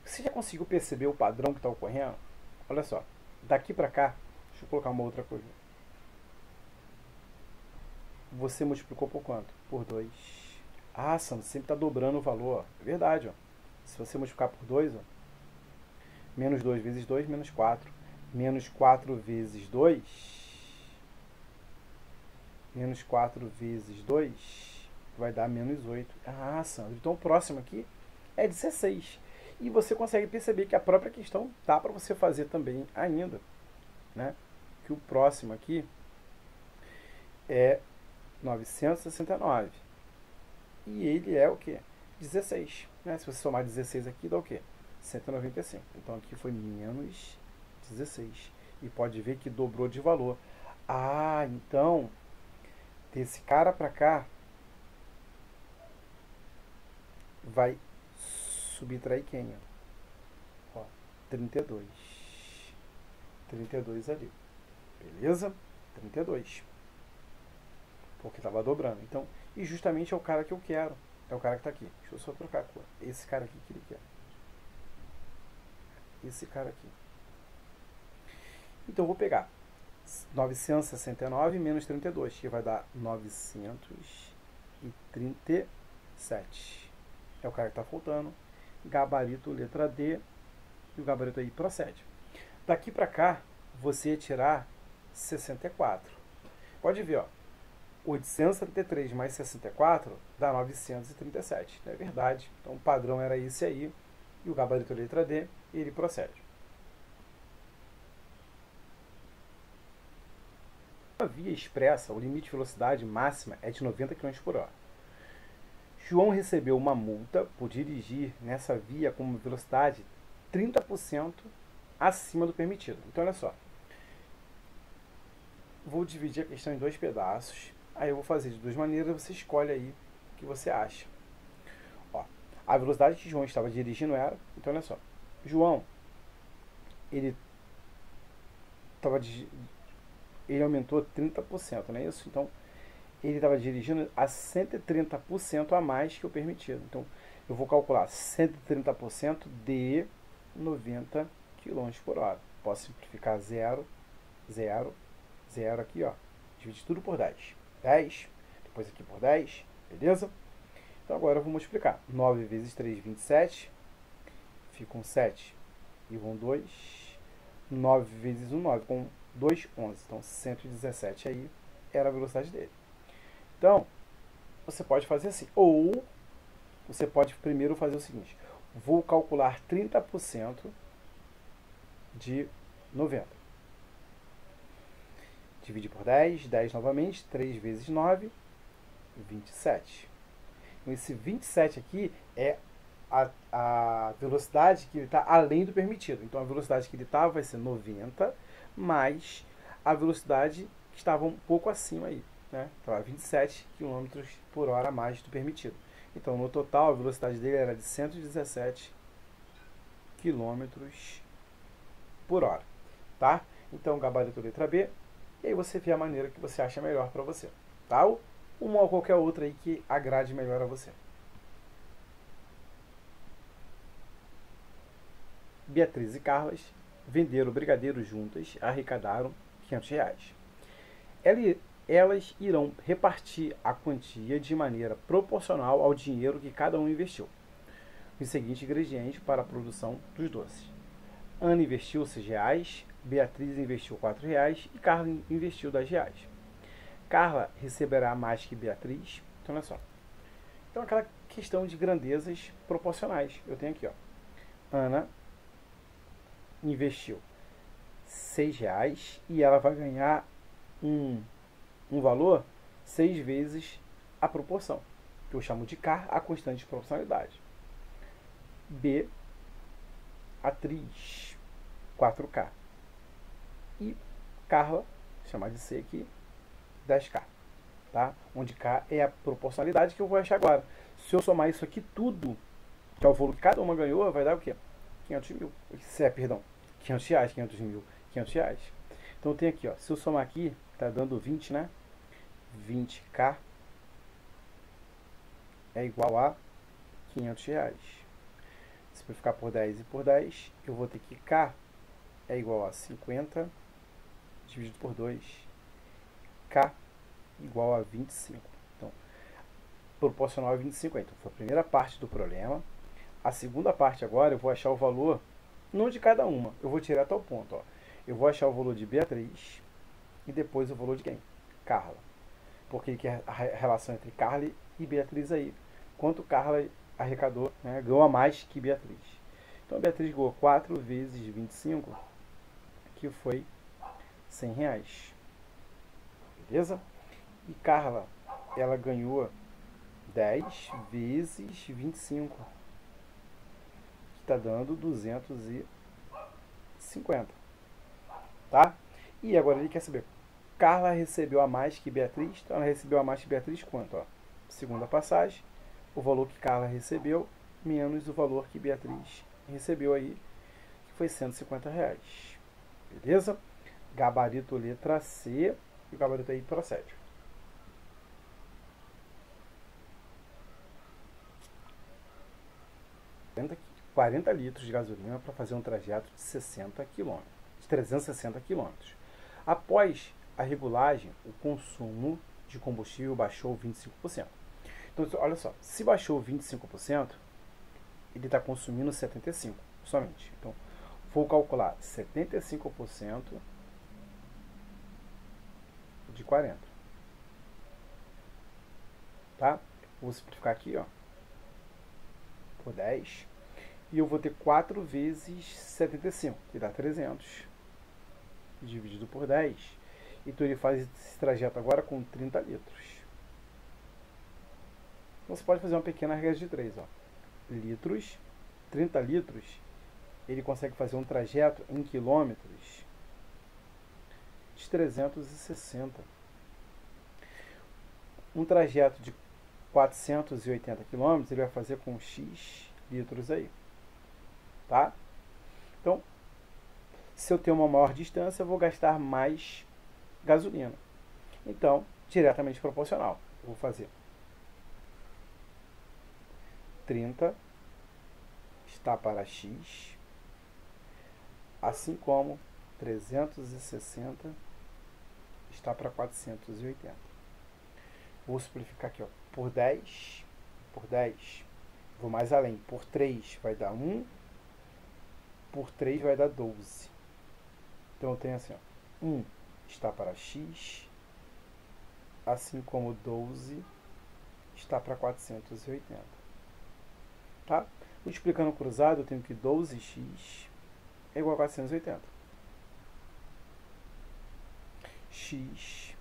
Você já conseguiu perceber o padrão que está ocorrendo? Olha só, daqui para cá, deixa eu colocar uma outra coisa. Você multiplicou por quanto? Por 2. Ah, Sandro, sempre está dobrando o valor. É verdade, ó. Se você multiplicar por 2, ó, menos 2 vezes 2, menos 4. Menos 4 vezes 2, menos 4 vezes 2, vai dar menos 8. Ah, Sandro, então o próximo aqui é 16. E você consegue perceber que a própria questão dá para você fazer também ainda, né? Que o próximo aqui é 969. E ele é o quê? 16. Né? Se você somar 16 aqui, dá o quê? 195. Então aqui foi menos 16. E pode ver que dobrou de valor. Ah, então, desse cara para cá, vai subtrair quem? Ó, 32. 32 ali. Beleza? 32. Porque estava dobrando. Então, e justamente é o cara que eu quero. É o cara que está aqui. Deixa eu só trocar a cor. Esse cara aqui que ele quer. Esse cara aqui. Então, eu vou pegar 969 menos 32, que vai dar 937. É o cara que está faltando. Gabarito letra D. E o gabarito aí procede. Daqui para cá, você ia tirar 64. Pode ver, ó. 873 mais 64 dá 937. Não é verdade? Então o padrão era esse aí. E o gabarito letra D, ele procede. Na via expressa, o limite de velocidade máxima é de 90 km por hora. João recebeu uma multa por dirigir nessa via com uma velocidade 30% acima do permitido. Então, olha só. Vou dividir a questão em 2 pedaços. Aí eu vou fazer de 2 maneiras, você escolhe aí o que você acha. Ó, a velocidade que João estava dirigindo era... Então, olha só. João, ele aumentou 30%, não é isso? Então, ele estava dirigindo a 130% a mais que o permitido. Então, eu vou calcular 130% de 90 km por hora. Posso simplificar 0, 0, 0 aqui, ó. Dividir tudo por 10. 10, depois aqui por 10, beleza? Então, agora eu vou multiplicar. 9 vezes 3, 27. Ficam 7 e vão 2. 9 vezes 1, 9. Com 2, 11. Então, 117 aí era a velocidade dele. Então, você pode fazer assim. Ou, você pode primeiro fazer o seguinte. Vou calcular 30% de 90. Dividir por 10. 10 novamente. 3 vezes 9. 27. Então, esse 27 aqui é a velocidade que ele está além do permitido. Então a velocidade que ele estava vai ser 90, mais a velocidade que estava um pouco acima aí, né? Estava 27 km por hora a mais do permitido. Então no total a velocidade dele era de 117 km por hora, tá? Então gabarito letra B, e aí você vê a maneira que você acha melhor para você, tá? Uma ou qualquer outra aí que agrade melhor a você. Beatriz e Carlas venderam brigadeiro juntas, arrecadaram R$ 500. Elas irão repartir a quantia de maneira proporcional ao dinheiro que cada um investiu. Os seguintes ingredientes para a produção dos doces. Ana investiu R$ 6, Beatriz investiu R$ 4 e Carla investiu R$ 10. Carla receberá mais que Beatriz. Então, olha só. Então, aquela questão de grandezas proporcionais. Eu tenho aqui, ó. Ana investiu R$ 6 e ela vai ganhar um valor 6 vezes a proporção, que eu chamo de K, a constante de proporcionalidade. Beatriz, 4K. E Carla, chamar de C aqui, 10K. Tá? Onde K é a proporcionalidade que eu vou achar agora. Se eu somar isso aqui tudo, que é o volume que cada uma ganhou, vai dar o quê? 500 mil. Perdão, 500 reais, 500 mil, 500 reais. Então tem aqui, ó, se eu somar aqui, tá dando 20, né? 20K é igual a 500 reais. Se eu ficar por 10 e por 10, eu vou ter que K é igual a 50 dividido por 2. K igual a 25. Então, proporcional a 25. Então, foi a primeira parte do problema. A segunda parte agora, eu vou achar o valor, não de cada uma. Eu vou tirar tal ponto, ó. Eu vou achar o valor de Beatriz e depois o valor de quem? Carla. Porque que é a relação entre Carla e Beatriz aí. Quanto Carla arrecadou, né, ganhou a mais que Beatriz. Então, a Beatriz ganhou 4 vezes 25, que foi R$ 100. Beleza? E Carla, ela ganhou 10 vezes 25, que está dando 250. Tá? E agora ele quer saber, Carla recebeu a mais que Beatriz, então ela recebeu a mais que Beatriz quanto? Ó? Segunda passagem, o valor que Carla recebeu, menos o valor que Beatriz recebeu aí, que foi R$ 150. Beleza? Gabarito letra C, e o gabarito aí procede. 40 litros de gasolina para fazer um trajeto de 60 km, de 360 km. Após a regulagem, o consumo de combustível baixou 25%. Então, olha só, se baixou 25%, ele está consumindo 75% somente. Então, vou calcular 75% de 40. Tá? Vou simplificar aqui, ó, por 10. E eu vou ter 4 vezes 75, que dá 300, dividido por 10. Então ele faz esse trajeto agora com 30 litros. Então você pode fazer uma pequena regra de 3. Ó. Litros, 30 litros, ele consegue fazer um trajeto em quilômetros de 360. Um trajeto de 480 quilômetros ele vai fazer com X litros aí. Tá? Então, se eu tenho uma maior distância, eu vou gastar mais gasolina. Então, diretamente proporcional. Eu vou fazer 30 está para X, assim como 360 está para 480. Vou simplificar aqui, ó, por 10, vou mais além, por 3 vai dar 1, por 3 vai dar 12. Então eu tenho assim, ó, 1 está para X, assim como 12 está para 480. Tá? Multiplicando cruzado, eu tenho que 12x é igual a 480. X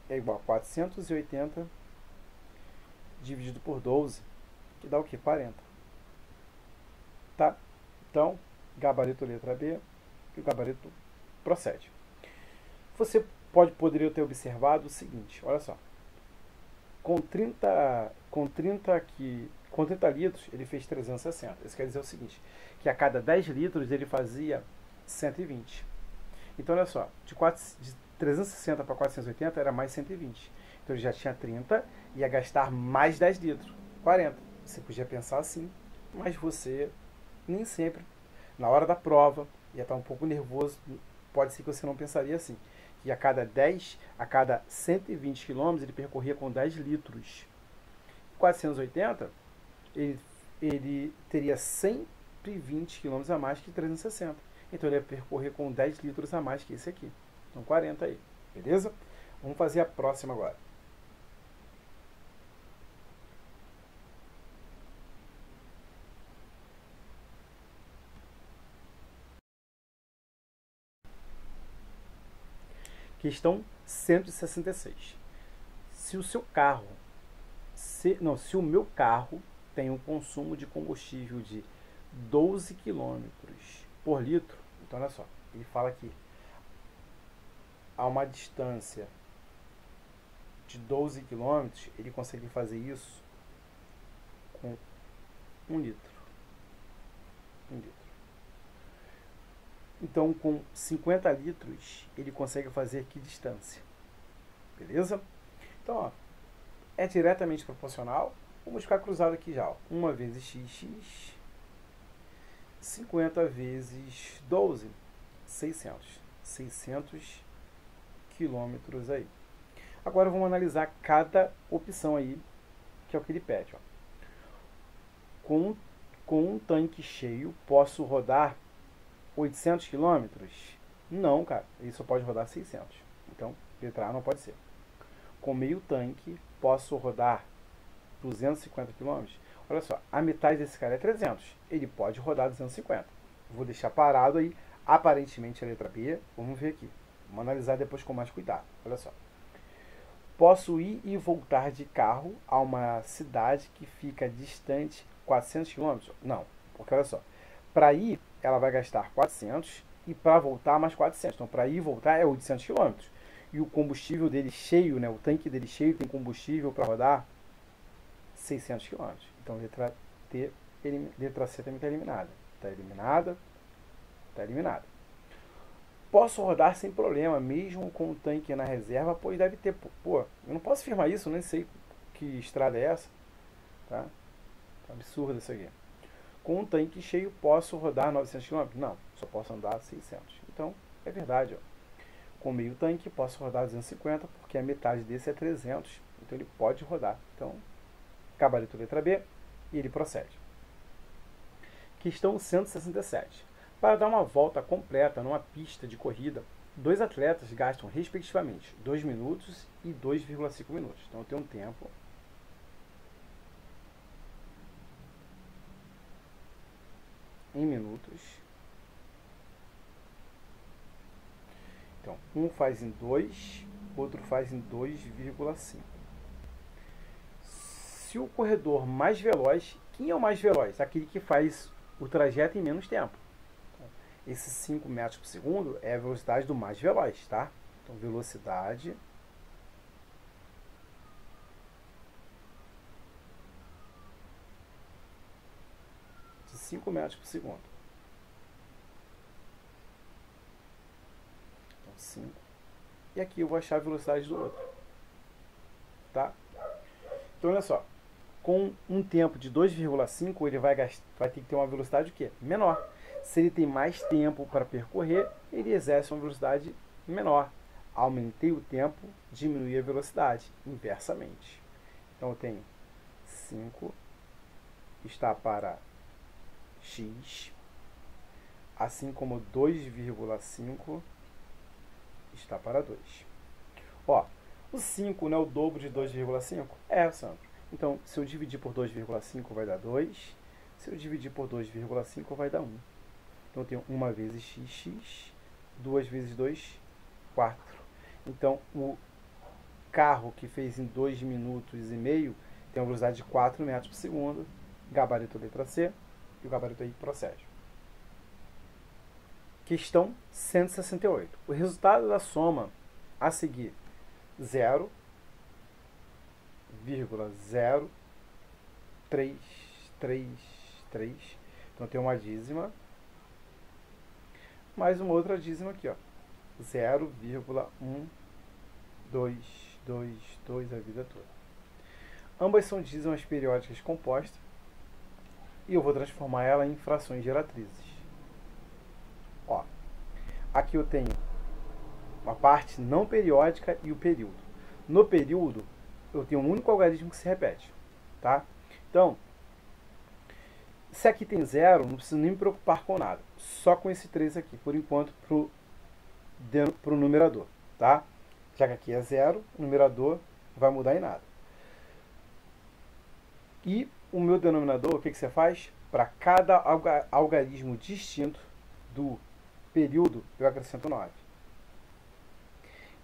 é igual a 480 dividido por 12, que dá o que? 40. tá? Então, gabarito letra B e o gabarito procede. Você poderia ter observado o seguinte, olha só. Com 30 litros, ele fez 360. Isso quer dizer o seguinte, que a cada 10 litros ele fazia 120. Então, olha só, de 360 para 480 era mais 120. Então, ele já tinha 30 e ia gastar mais 10 litros, 40. Você podia pensar assim, mas você nem sempre, na hora da prova, ia estar um pouco nervoso, pode ser que você não pensaria assim. E a cada 120 km ele percorria com 10 litros. 480, ele teria 120 km a mais que 360. Então ele ia percorrer com 10 litros a mais que esse aqui. Então 40 aí, beleza? Vamos fazer a próxima agora. Questão 166. Se o meu carro tem um consumo de combustível de 12 km por litro, então olha só, ele fala que a uma distância de 12 km, ele consegue fazer isso com 1 litro. 1 litro. Então, com 50 litros, ele consegue fazer que distância? Beleza? Então, ó, é diretamente proporcional. Vamos ficar cruzado aqui já. Ó. 1 vezes xx, 50 vezes 12, 600. 600 quilômetros aí. Agora vamos analisar cada opção aí, que é o que ele pede. Ó. Com um tanque cheio, posso rodar 800 km? Não, cara. Ele só pode rodar 600. Então, letra A não pode ser. Com meio tanque, posso rodar 250 km? Olha só, a metade desse cara é 300. Ele pode rodar 250. Vou deixar parado aí. Aparentemente a letra B. Vamos ver aqui. Vamos analisar depois com mais cuidado. Olha só. Posso ir e voltar de carro a uma cidade que fica distante 400 km? Não, porque olha só. Para ir, ela vai gastar 400 e para voltar mais 400. Então, para ir e voltar é 800 km. E o combustível dele cheio, né, o tanque dele cheio tem combustível para rodar 600 km. Então, letra C também está eliminada. Está eliminada. Está eliminada. Posso rodar sem problema, mesmo com o tanque na reserva, pois deve ter... Pô, eu não posso afirmar isso, eu nem sei que estrada é essa. Tá? Absurdo isso aqui. Com um tanque cheio, posso rodar 900 km? Não, só posso andar 600. Então, é verdade. Ó. Com meio tanque, posso rodar 250, porque a metade desse é 300. Então, ele pode rodar. Então, gabarito letra B, e ele procede. Questão 167. Para dar uma volta completa numa pista de corrida, 2 atletas gastam, respectivamente, 2 minutos e 2,5 minutos. Então, eu tenho um tempo... em minutos. Então, um faz em 2, outro faz em 2,5. Se o corredor mais veloz, quem é o mais veloz? Aquele que faz o trajeto em menos tempo. Então, esses 5 metros por segundo é a velocidade do mais veloz, tá? Então, velocidade de 5 metros por segundo. Então, 5. E aqui eu vou achar a velocidade do outro. Tá? Então, olha só. Com um tempo de 2,5, ele vai ter que ter uma velocidade o quê? Menor. Se ele tem mais tempo para percorrer, ele exerce uma velocidade menor. Aumentei o tempo, diminui a velocidade, inversamente. Então, eu tenho 5 está para x, assim como 2,5 está para 2. Ó, o 5 não é o dobro de 2,5? É, Sandro. Então, se eu dividir por 2,5 vai dar 2. Se eu dividir por 2,5 vai dar 1. Então, eu tenho 1 vezes xx, 2 vezes 2, 4. Então, o carro que fez em 2 minutos e meio tem uma velocidade de 4 metros por segundo. Gabarito letra C. E o gabarito aí procede. Questão 168. O resultado da soma a seguir 0,0333. Então tem uma dízima mais uma outra dízima aqui, ó. 0,1222 a vida toda. Ambas são dízimas periódicas compostas e eu vou transformar ela em frações geratrizes. Ó, aqui eu tenho uma parte não periódica e o período. No período, eu tenho um único algarismo que se repete, tá? Então, se aqui tem 0, não preciso nem me preocupar com nada. Só com esse 3 aqui, por enquanto, para o numerador, tá? Já que aqui é 0, o numerador não vai mudar em nada. E o meu denominador, o que você faz? Para cada algarismo distinto do período, eu acrescento 9.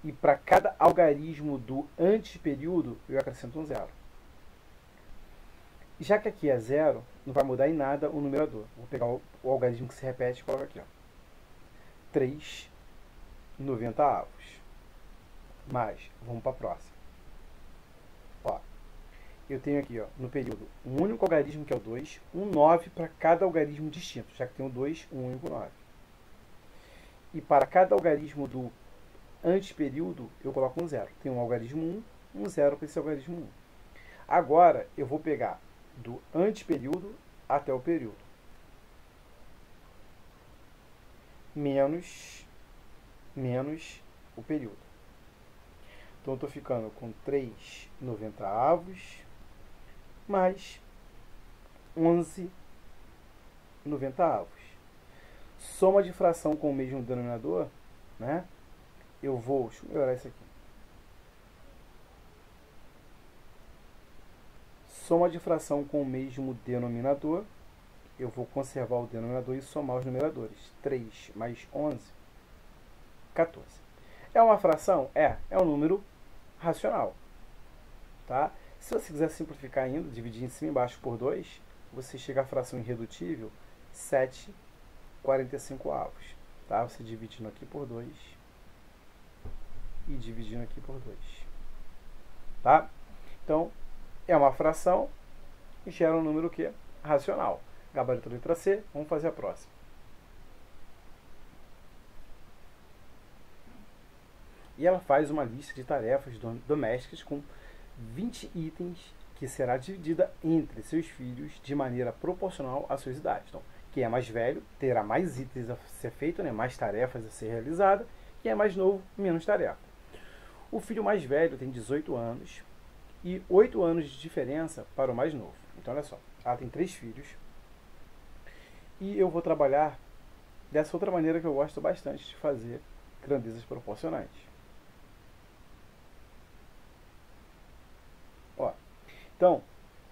E para cada algarismo do anteperíodo, eu acrescento um 0. Já que aqui é 0, não vai mudar em nada o numerador. Vou pegar o algarismo que se repete e coloco aqui, ó. 3/90. Mas, vamos para a próxima. Ó, eu tenho aqui, ó, no período, um único algarismo que é o 2, um 9 para cada algarismo distinto, já que tem o 2, um único 9. E para cada algarismo do anteperíodo, eu coloco um 0. Tem um algarismo 1, um 0 para esse algarismo 1. Agora, eu vou pegar do anteperíodo até o período. Menos o período. Então, eu estou ficando com 3/90 mais 11/90. Soma de fração com o mesmo denominador, né? Eu vou... Deixa eu melhorar isso aqui. Soma de fração com o mesmo denominador. Eu vou conservar o denominador e somar os numeradores. 3 mais 11, 14. É uma fração? É um número racional. Tá? Se você quiser simplificar ainda, dividir em cima e embaixo por 2, você chega à fração irredutível 7/45. Tá? Você dividindo aqui por 2 e dividindo aqui por 2. Tá? Então, é uma fração e gera um número que? Racional. Gabarito letra C, vamos fazer a próxima. E ela faz uma lista de tarefas domésticas com 20 itens que será dividida entre seus filhos de maneira proporcional às suas idades. Então, quem é mais velho terá mais itens a ser feito, né, mais tarefas a ser realizada. Quem é mais novo, menos tarefa. O filho mais velho tem 18 anos e 8 anos de diferença para o mais novo. Então, olha só, ela tem 3 filhos e eu vou trabalhar dessa outra maneira que eu gosto bastante de fazer grandezas proporcionais. Ó, então,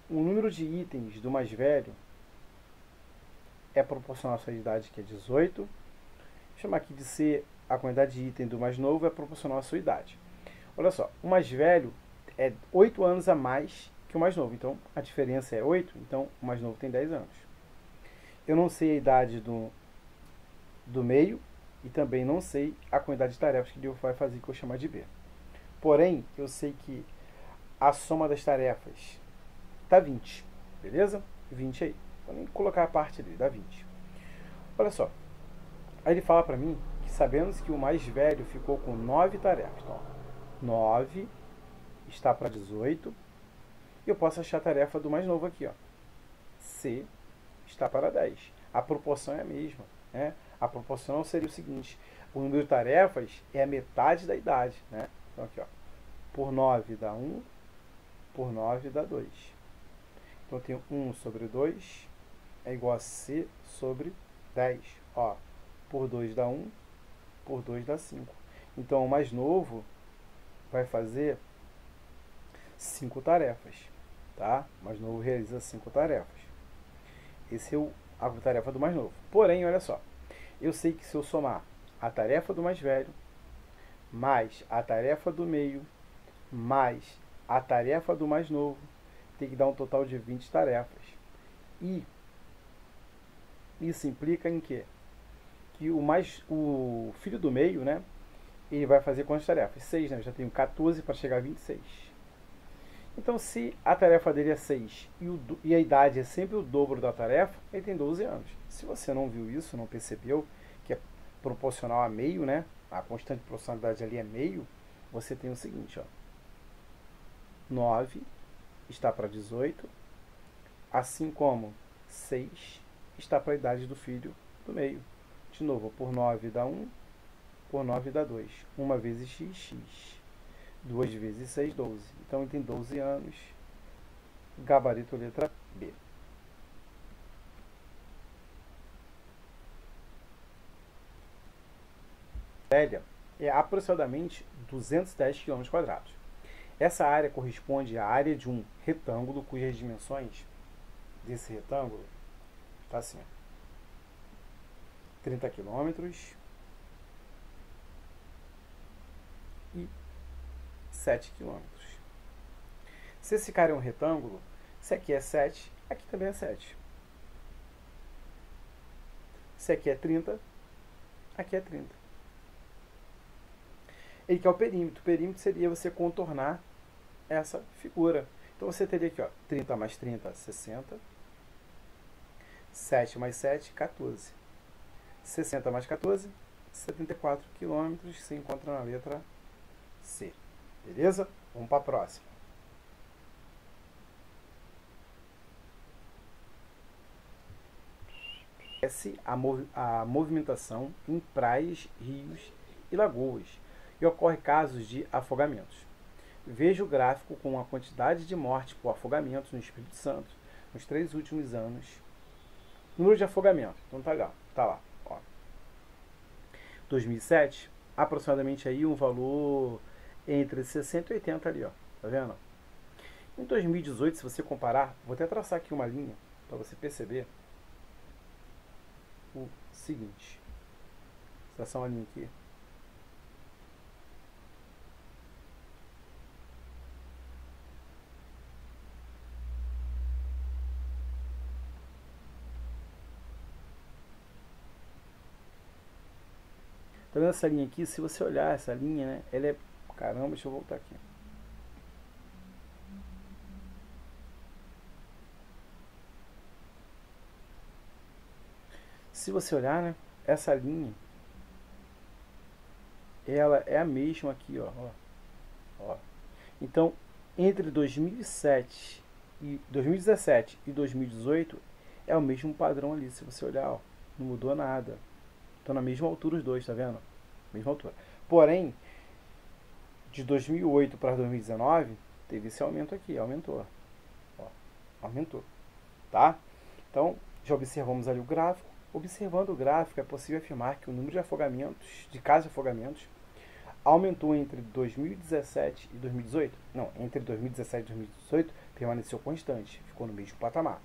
o número de itens do mais velho é proporcional à sua idade, que é 18. Vou chamar aqui de C, a quantidade de item do mais novo é proporcional à sua idade. Olha só, o mais velho é 8 anos a mais que o mais novo. Então, a diferença é 8, então o mais novo tem 10 anos. Eu não sei a idade do meio e também não sei a quantidade de tarefas que ele vai fazer, que eu vou chamar de B. Porém, eu sei que a soma das tarefas dá 20, beleza? 20 aí. Vou nem colocar a parte dele, dá 20. Olha só. Aí ele fala para mim que sabemos que o mais velho ficou com 9 tarefas. Então, 9 está para 18. E eu posso achar a tarefa do mais novo aqui, ó. C está para 10. A proporção é a mesma, né? A proporção seria o seguinte: o número de tarefas é a metade da idade, né? Então aqui, ó, por 9 dá 1, por 9 dá 2. Então eu tenho 1 sobre 2 é igual a C sobre 10. Ó, por 2 dá 1, por 2 dá 5. Então o mais novo vai fazer 5 tarefas, tá? O mais novo realiza 5 tarefas. Esse é a tarefa do mais novo. Porém, olha só, eu sei que se eu somar a tarefa do mais velho, mais a tarefa do meio, mais a tarefa do mais novo, tem que dar um total de 20 tarefas. E Isso implica em quê? Que o filho do meio, né, ele vai fazer quantas tarefas? 6, né? Eu já tenho 14 para chegar a 26. Então, se a tarefa dele é 6 e a idade é sempre o dobro da tarefa, ele tem 12 anos. Se você não viu isso, não percebeu, que é proporcional a meio, né? A constante de proporcionalidade ali é meio, você tem o seguinte, ó. 9 está para 18, assim como 6 está para a idade do filho do meio. De novo, por 9 dá 1, por 9 dá 2. 1 vezes x, x. 2 vezes 6, 12. Então ele tem 12 anos. Gabarito letra B. Velha é aproximadamente 210 km². Essa área corresponde à área de um retângulo cujas dimensões desse retângulo está assim: 30 km e 7 km. Se esse cara é um retângulo, se aqui é 7, aqui também é 7. Se aqui é 30, aqui é 30. Ele quer o perímetro. O perímetro seria você contornar essa figura. Então você teria aqui, ó, 30 mais 30, 60. 7 mais 7, 14. 60 mais 14, 74 quilômetros. Se encontra na letra C. Beleza? Vamos para a próxima. A movimentação em praias, rios e lagoas e ocorre casos de afogamentos. Veja o gráfico com a quantidade de mortes por afogamentos no Espírito Santo nos 3 últimos anos. Número de afogamento. Então tá lá. Ó. 2007, aproximadamente aí um valor entre 60 e 80 ali, ó. Tá vendo? Em 2018, se você comparar, vou até traçar aqui uma linha para você perceber o seguinte. Vou traçar uma linha aqui. Tá vendo essa linha aqui? Se você olhar essa linha, né? Ela é... Caramba, deixa eu voltar aqui. Se você olhar, né? Essa linha, ela é a mesma aqui, ó. Então, entre 2017 e 2018 é o mesmo padrão ali. Se você olhar, ó, não mudou nada. Estão na mesma altura os dois, tá vendo? Mesma altura. Porém, de 2008 para 2019, teve esse aumento aqui, aumentou. Ó, aumentou, tá? Então, já observamos ali o gráfico. Observando o gráfico, é possível afirmar que o número de afogamentos, de casos de afogamentos, aumentou entre 2017 e 2018? Não, entre 2017 e 2018 permaneceu constante, ficou no mesmo patamar.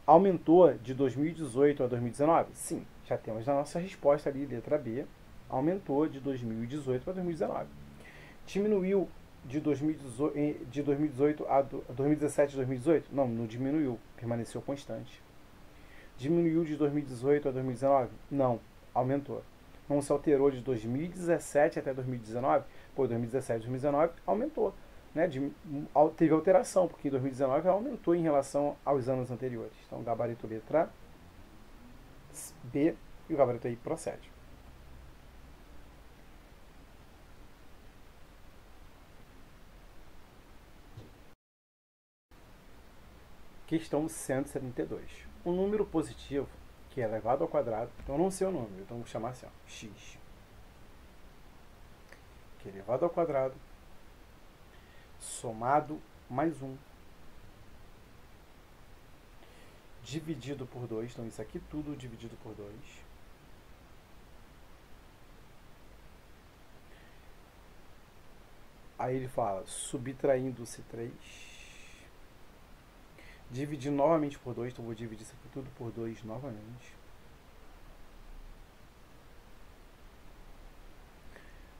Aumentou de 2018 a 2019? Sim, já temos na nossa resposta ali, letra B, aumentou de 2018 para 2019. Diminuiu de 2018 a 2017 a 2018? Não, não diminuiu, permaneceu constante. Diminuiu de 2018 a 2019? Não, aumentou. Não se alterou de 2017 até 2019? Pô, 2017 e 2019 aumentou. Né? Teve alteração, porque em 2019 aumentou em relação aos anos anteriores. Então, o gabarito letra B e o gabarito aí procede. Questão 172. Um número positivo que é elevado ao quadrado, então não sei o número, então vou chamar assim, ó, x, que é elevado ao quadrado, somado mais 1, dividido por 2, então isso aqui tudo dividido por 2, aí ele fala, subtraindo-se 3, dividindo novamente por 2, então vou dividir isso aqui tudo por 2 novamente.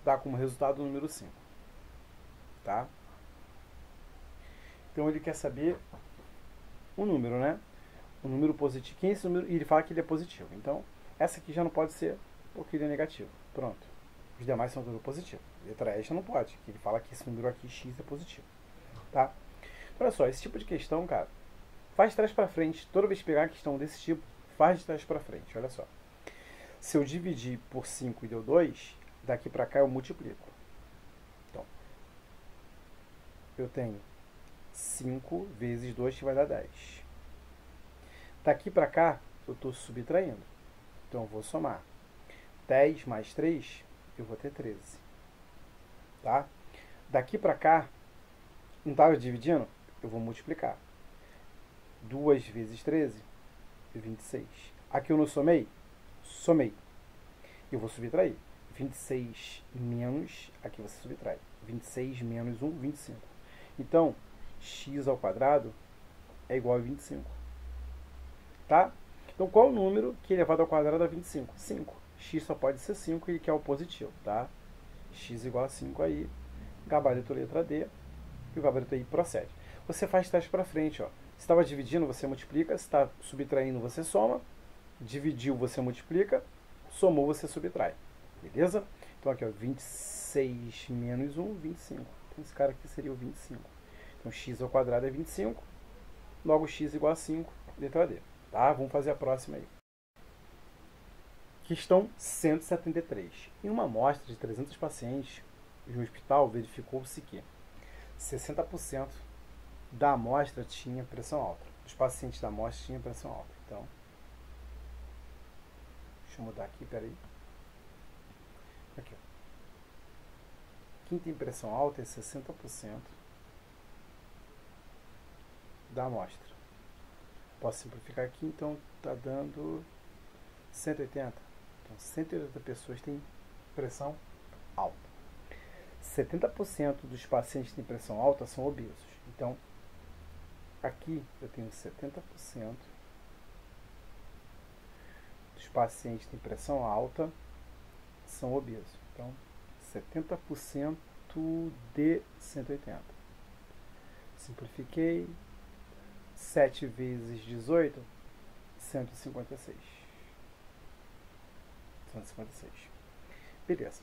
Dá como resultado o número 5. Tá? Então ele quer saber o número, né? um número positivo. Quem é esse número? E ele fala que ele é positivo. Então, essa aqui já não pode ser porque ele é negativo. Pronto. Os demais são tudo positivo. Letra E já não pode, que ele fala que esse número aqui, x, é positivo. Tá? Então, olha só, esse tipo de questão, cara, faz de trás para frente. Toda vez que pegar uma questão desse tipo, faz de trás para frente. Olha só. Se eu dividir por 5 e deu 2, daqui para cá eu multiplico. Então, eu tenho 5 vezes 2 que vai dar 10. Daqui para cá, eu estou subtraindo. Então, eu vou somar. 10 mais 3, eu vou ter 13. Tá? Daqui para cá, não estava dividindo? Eu vou multiplicar. 2 vezes 13, 26. Aqui eu não somei? Somei. Eu vou subtrair. 26 menos, aqui você subtrai. 26 menos 1, 25. Então, x ao quadrado é igual a 25. Tá? Então, qual o número que elevado ao quadrado dá 25? 5. X só pode ser 5 e que é o positivo, tá? X igual a 5 aí, gabarito letra D, e o gabarito aí procede. Você faz teste para frente, ó. Se estava dividindo, você multiplica. Se está subtraindo, você soma. Dividiu, você multiplica. Somou, você subtrai. Beleza? Então aqui, ó, 26 menos 1, 25. Então esse cara aqui seria o 25. Então x ao quadrado é 25. Logo x igual a 5, letra D. Tá? Vamos fazer a próxima aí. Questão 173. Em uma amostra de 300 pacientes de um hospital, verificou-se que 60% da amostra tinha pressão alta. Os pacientes da amostra tinham pressão alta. Então, deixa eu mudar aqui, peraí. Aqui, ó. Quem tem pressão alta é 60% da amostra. Posso simplificar aqui, então está dando 180. Então, 180 pessoas têm pressão alta. 70% dos pacientes que têm pressão alta são obesos. Então, aqui eu tenho 70% dos pacientes que têm pressão alta são obesos. Então, 70% de 180. Simplifiquei. 7 vezes 18, 156. 156. Beleza.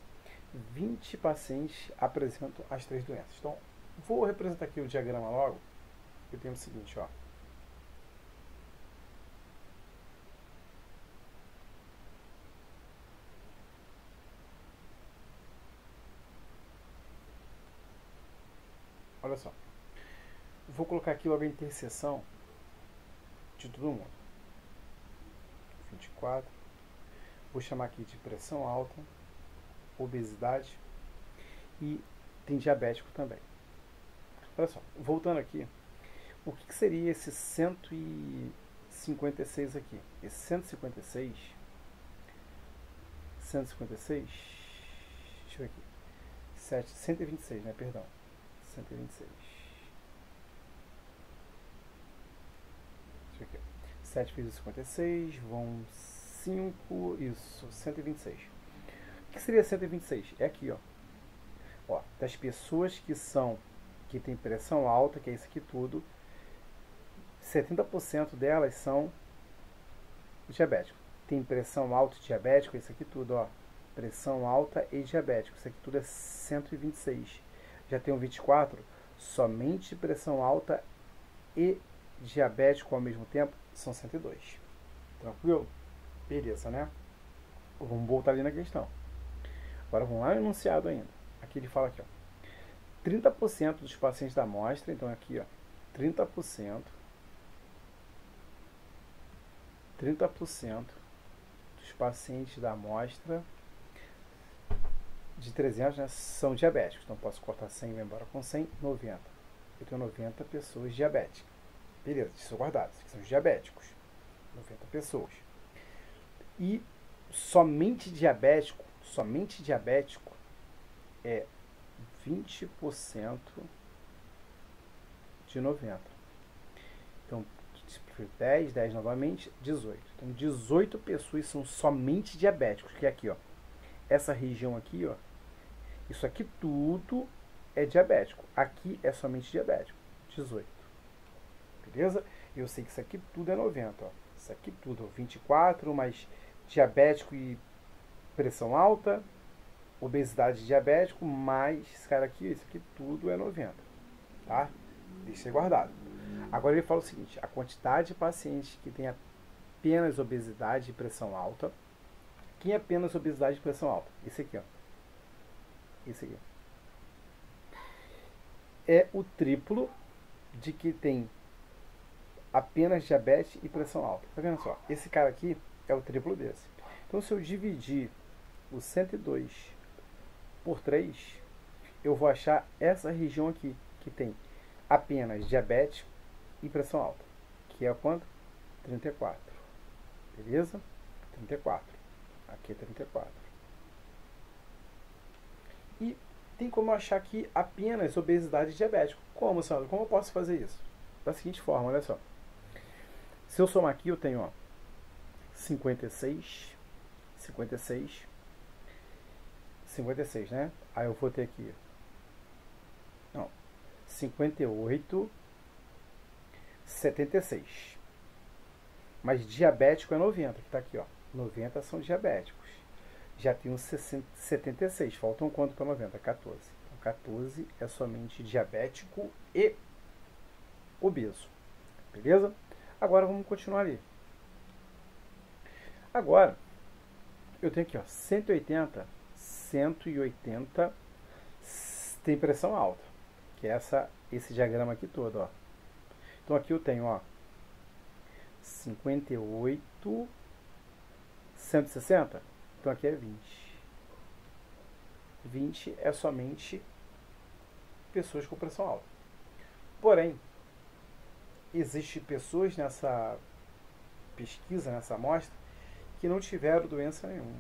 20 pacientes apresentam as 3 doenças. Então, vou representar aqui o diagrama logo. Eu tenho o seguinte, ó. Olha só. Vou colocar aqui logo a interseção de todo mundo. 24. Vou chamar aqui de pressão alta, obesidade e tem diabético também. Olha só, voltando aqui, o que seria esse 156 aqui? Esse 156, deixa eu ver aqui, 126, né, perdão, 126. Deixa eu ver aqui, 7 vezes 56, vão 5, isso, 126. O que seria 126? É aqui, ó. Ó, das pessoas que têm pressão alta, que é isso aqui tudo, 70% delas são diabéticos. Tem pressão alta e diabético, isso aqui tudo, ó. Pressão alta e diabético. Isso aqui tudo é 126. Já tem um 24, somente pressão alta e diabético ao mesmo tempo são 102. Tranquilo? Beleza, né? Vamos voltar ali na questão. Agora vamos lá no enunciado ainda. Aqui ele fala aqui, ó. 30% dos pacientes da amostra, então aqui, ó, 30% dos pacientes da amostra de 300, né, são diabéticos. Então posso cortar 100 e vai embora com 100, 90. Eu tenho 90 pessoas diabéticas. Beleza, isso guardado. Esses são os diabéticos. 90 pessoas. E somente diabético é 20% de 90. Então, 10, 10 novamente, 18. Então, 18 pessoas são somente diabéticos. Que é aqui, ó. Essa região aqui, ó. Isso aqui tudo é diabético. Aqui é somente diabético. 18. Beleza? eu sei que isso aqui tudo é 90. Ó. Isso aqui tudo, ó, 24, mais diabético e pressão alta, obesidade diabético, mais esse cara aqui, isso aqui tudo é 90. Tá? Deixa guardado. Agora ele fala o seguinte, a quantidade de pacientes que tem apenas obesidade e pressão alta. Quem é apenas obesidade e pressão alta? Esse aqui, ó. Esse aqui. É o triplo de que tem apenas diabetes e pressão alta. Tá vendo só? Esse cara aqui é o triplo desse. Então, se eu dividir o 102 por 3, eu vou achar essa região aqui, que tem apenas diabetes e pressão alta. Que é quanto? 34. Beleza? 34. Aqui é 34. E tem como eu achar aqui apenas obesidade e diabético. Como, Sandro? Como eu posso fazer isso? Da seguinte forma, olha só. Se eu somar aqui, eu tenho, ó, 56, 56, 56, né? Aí eu vou ter aqui, não, 58, 76. Mas diabético é 90, que tá aqui, ó. 90 são diabéticos. Já tem uns 76. Faltam quanto para 90? 14. Então, 14 é somente diabético e obeso. Beleza? Agora vamos continuar ali. Agora, eu tenho aqui, ó, 180 tem pressão alta. Que é esse diagrama aqui todo, ó. Então aqui eu tenho, ó, 58, 160. Então aqui é 20. 20 é somente pessoas com pressão alta. Porém, existem pessoas nessa pesquisa, nessa amostra, que não tiveram doença nenhuma.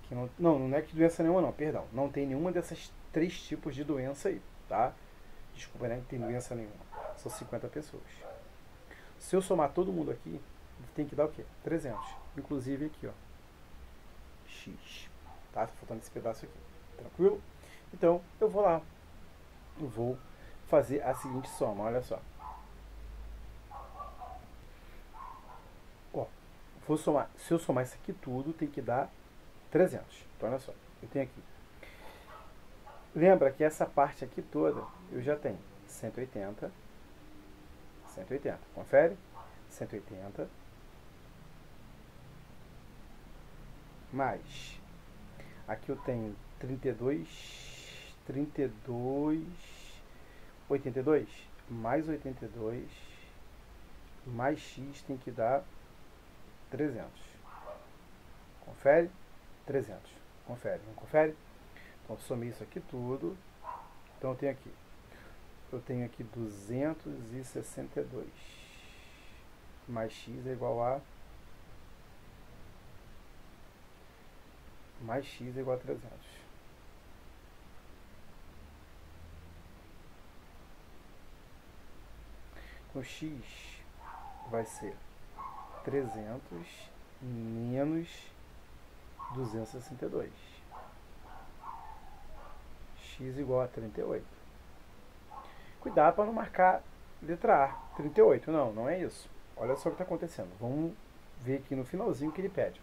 Que não é que doença nenhuma não, perdão. Não tem nenhuma dessas 3 tipos de doença aí, tá? Desculpa, né? Não tem doença nenhuma. São 50 pessoas. Se eu somar todo mundo aqui, tem que dar o quê? 300. Inclusive aqui, ó. X. Tá? Tá faltando esse pedaço aqui. Tranquilo? Então, eu vou lá. Eu vou fazer a seguinte soma. Olha só. Ó, vou somar. Se eu somar isso aqui tudo, tem que dar 300. Então, olha só. Eu tenho aqui. Lembra que essa parte aqui toda, eu já tenho 180. 180. Confere? 180. Mais. Aqui eu tenho 32. 82. Mais 82. Mais X tem que dar 300. Confere? 300. Confere. Não confere? Então, somei isso aqui tudo. Então, eu tenho aqui 262. Mais X é igual a... Mais X é igual a 300. Então, X vai ser 300 menos 262. X igual a 38. Cuidado para não marcar letra A. 38. Não é isso. Olha só o que está acontecendo. Vamos ver aqui no finalzinho que ele pede.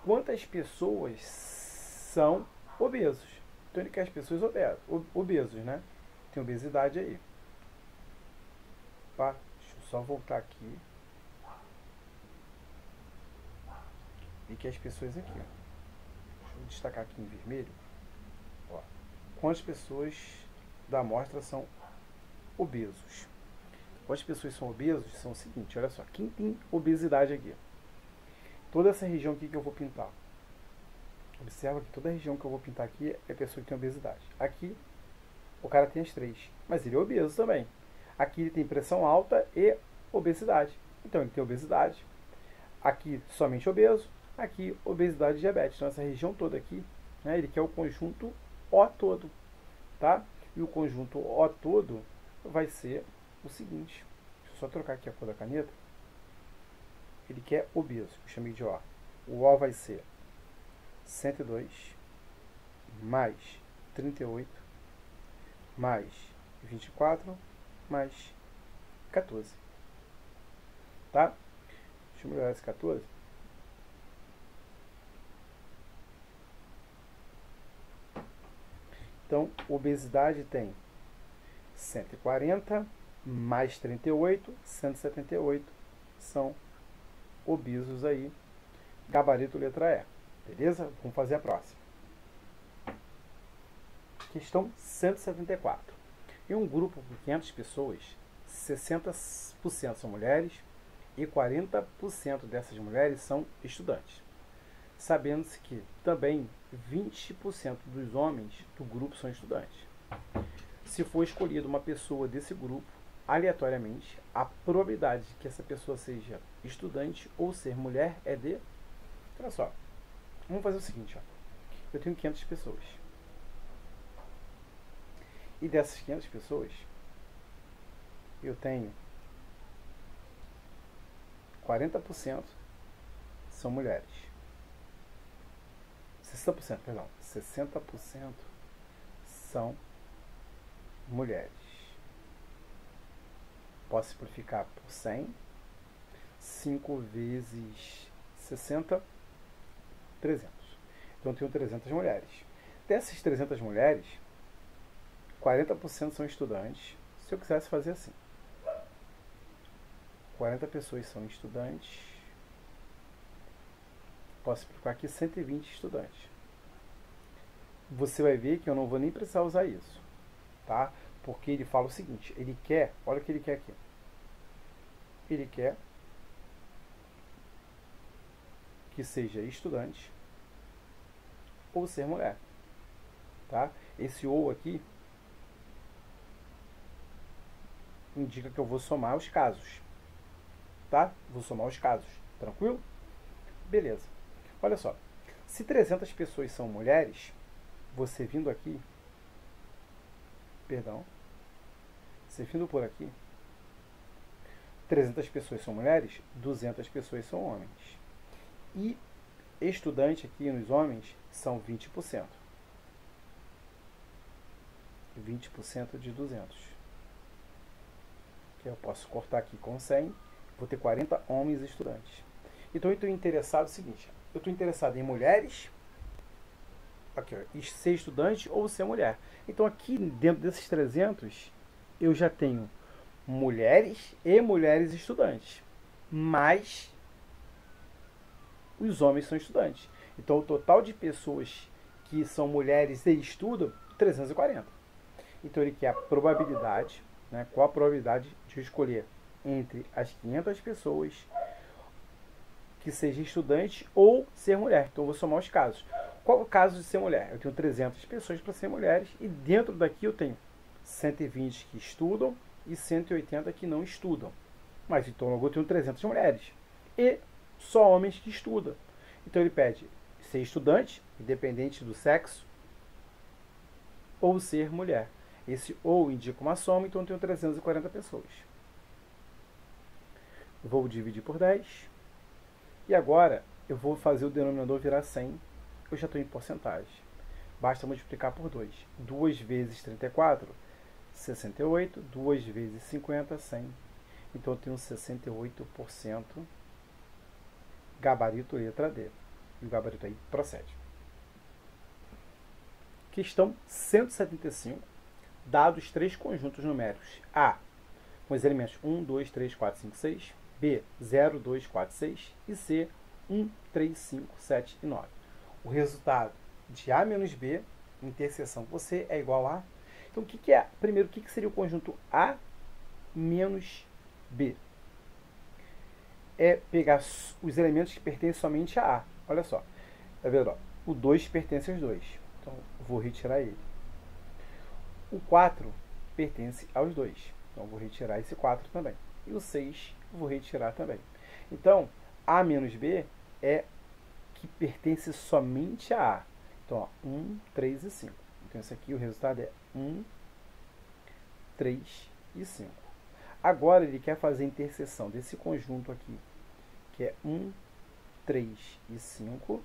Quantas pessoas são obesos? Então ele quer as pessoas obesos, né? Tem obesidade aí. Opa, deixa eu só voltar aqui. E que as pessoas aqui, ó. Deixa eu destacar aqui em vermelho. Ó. Quantas pessoas da amostra são obesos? Quantas pessoas são obesos? São o seguinte, olha só. Quem tem obesidade aqui? Toda essa região aqui que eu vou pintar. Observa que toda a região que eu vou pintar aqui é a pessoa que tem obesidade. Aqui, o cara tem as 3. Mas ele é obeso também. Aqui ele tem pressão alta e obesidade. Então ele tem obesidade. Aqui, somente obeso. Aqui, obesidade e diabetes. Então essa região toda aqui, né, ele quer o conjunto O todo. Tá? E o conjunto O todo vai ser o seguinte. Deixa eu só trocar aqui a cor da caneta. Ele quer obeso. Eu chamei de O. O O vai ser 102 mais 38 mais 24 mais 14. Tá? Deixa eu melhorar esse 14. Então, obesidade tem 140 mais 38, 178 são obesos aí. Gabarito letra E. Beleza? Vamos fazer a próxima. Questão 174. Em um grupo com 500 pessoas, 60% são mulheres e 40% dessas mulheres são estudantes. Sabendo-se que também 20% dos homens do grupo são estudantes. Se for escolhida uma pessoa desse grupo, aleatoriamente, a probabilidade de que essa pessoa seja estudante ou ser mulher é de... Olha só, vamos fazer o seguinte, ó. Eu tenho 500 pessoas. E dessas 500 pessoas, eu tenho 40% são mulheres. 60%, perdão. 60% são mulheres. Posso simplificar por 100. 5 vezes 60, 300. Então eu tenho 300 mulheres. Dessas 300 mulheres, 40% são estudantes. Se eu quisesse fazer assim, 40 pessoas são estudantes, posso explicar aqui 120 estudantes. Você vai ver que eu não vou nem precisar usar isso, tá? Porque ele fala o seguinte, ele quer, olha o que ele quer aqui. Ele quer que seja estudante ou ser mulher, tá? Esse ou aqui indica que eu vou somar os casos, tá? Vou somar os casos, tranquilo? Beleza. Olha só, se 300 pessoas são mulheres, você vindo aqui, perdão, você vindo por aqui, 300 pessoas são mulheres, 200 pessoas são homens. E estudante aqui nos homens são 20%. 20% de 200. Que eu posso cortar aqui com 100, vou ter 40 homens estudantes. Então eu estou interessado no seguinte, eu estou interessado em mulheres, aqui, ó, ser estudante ou ser mulher. Então aqui dentro desses 300, eu já tenho mulheres e mulheres estudantes, mas os homens são estudantes. Então o total de pessoas que são mulheres e estudam, 340. Então ele quer a probabilidade, né, qual a probabilidade de eu escolher entre as 500 pessoas que seja estudante ou ser mulher. Então eu vou somar os casos. Qual o caso de ser mulher? Eu tenho 300 pessoas para ser mulheres e dentro daqui eu tenho 120 que estudam e 180 que não estudam. Mas então logo eu tenho 300 mulheres e só homens que estudam. Então ele pede ser estudante, independente do sexo, ou ser mulher. Esse ou indica uma soma, então eu tenho 340 pessoas. Vou dividir por 10. E agora eu vou fazer o denominador virar 100. Eu já estou em porcentagem. Basta multiplicar por 2. 2 vezes 34, 68. 2 vezes 50, 100. Então eu tenho 68% gabarito letra D. E o gabarito aí procede. Questão 175. Dados 3 conjuntos numéricos. A, com os elementos 1, 2, 3, 4, 5, 6. B, 0, 2, 4, 6. E C, 1, 3, 5, 7 e 9. O resultado de A menos B, interseção com C, é igual a... Então, o que é? Primeiro, o que seria o conjunto A menos B? É pegar os elementos que pertencem somente a A. Olha só. Tá vendo? Ó, o 2 pertence aos 2. Então, vou retirar ele. O 4 pertence aos 2. Então, vou retirar esse 4 também. E o 6 vou retirar também. Então, A menos B é que pertence somente a A. Então, ó, 1, 3 e 5. Então, esse aqui, o resultado é 1, 3 e 5. Agora, ele quer fazer a interseção desse conjunto aqui, que é 1, 3 e 5.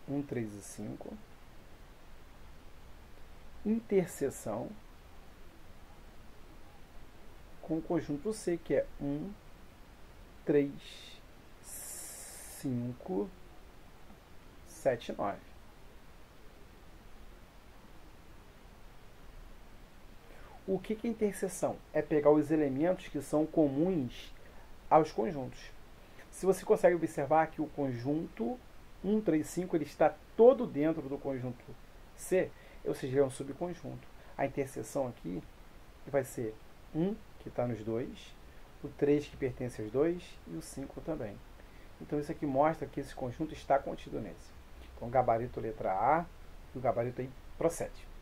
1, 3 e 5. interseção com o conjunto C, que é 1, 3, 5, 7, 9. O que é interseção? É pegar os elementos que são comuns aos conjuntos. Se você consegue observar que o conjunto 1, 3, 5 ele está todo dentro do conjunto C, ou seja, ele é um subconjunto. A interseção aqui vai ser 1, que está nos dois, o 3 que pertence aos dois e o 5 também. Então isso aqui mostra que esse conjunto está contido nesse. Então gabarito letra A e o gabarito aí procede.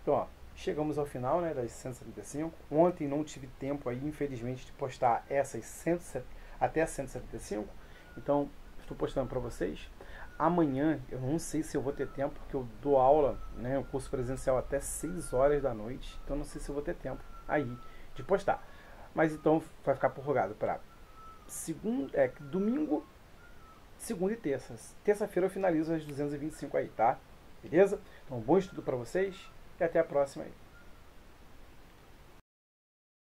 Então, ó, chegamos ao final, né, das 175. Ontem não tive tempo aí, infelizmente, de postar essas até 175. Então, estou postando para vocês. Amanhã, eu não sei se eu vou ter tempo, porque eu dou aula, né, um curso presencial até 6 horas da noite. Então, não sei se eu vou ter tempo aí de postar. Mas então, vai ficar prorrogado para domingo, segunda e terça. Terça-feira eu finalizo as 225 aí, tá? Beleza? Então, bom estudo para vocês. E até a próxima aí.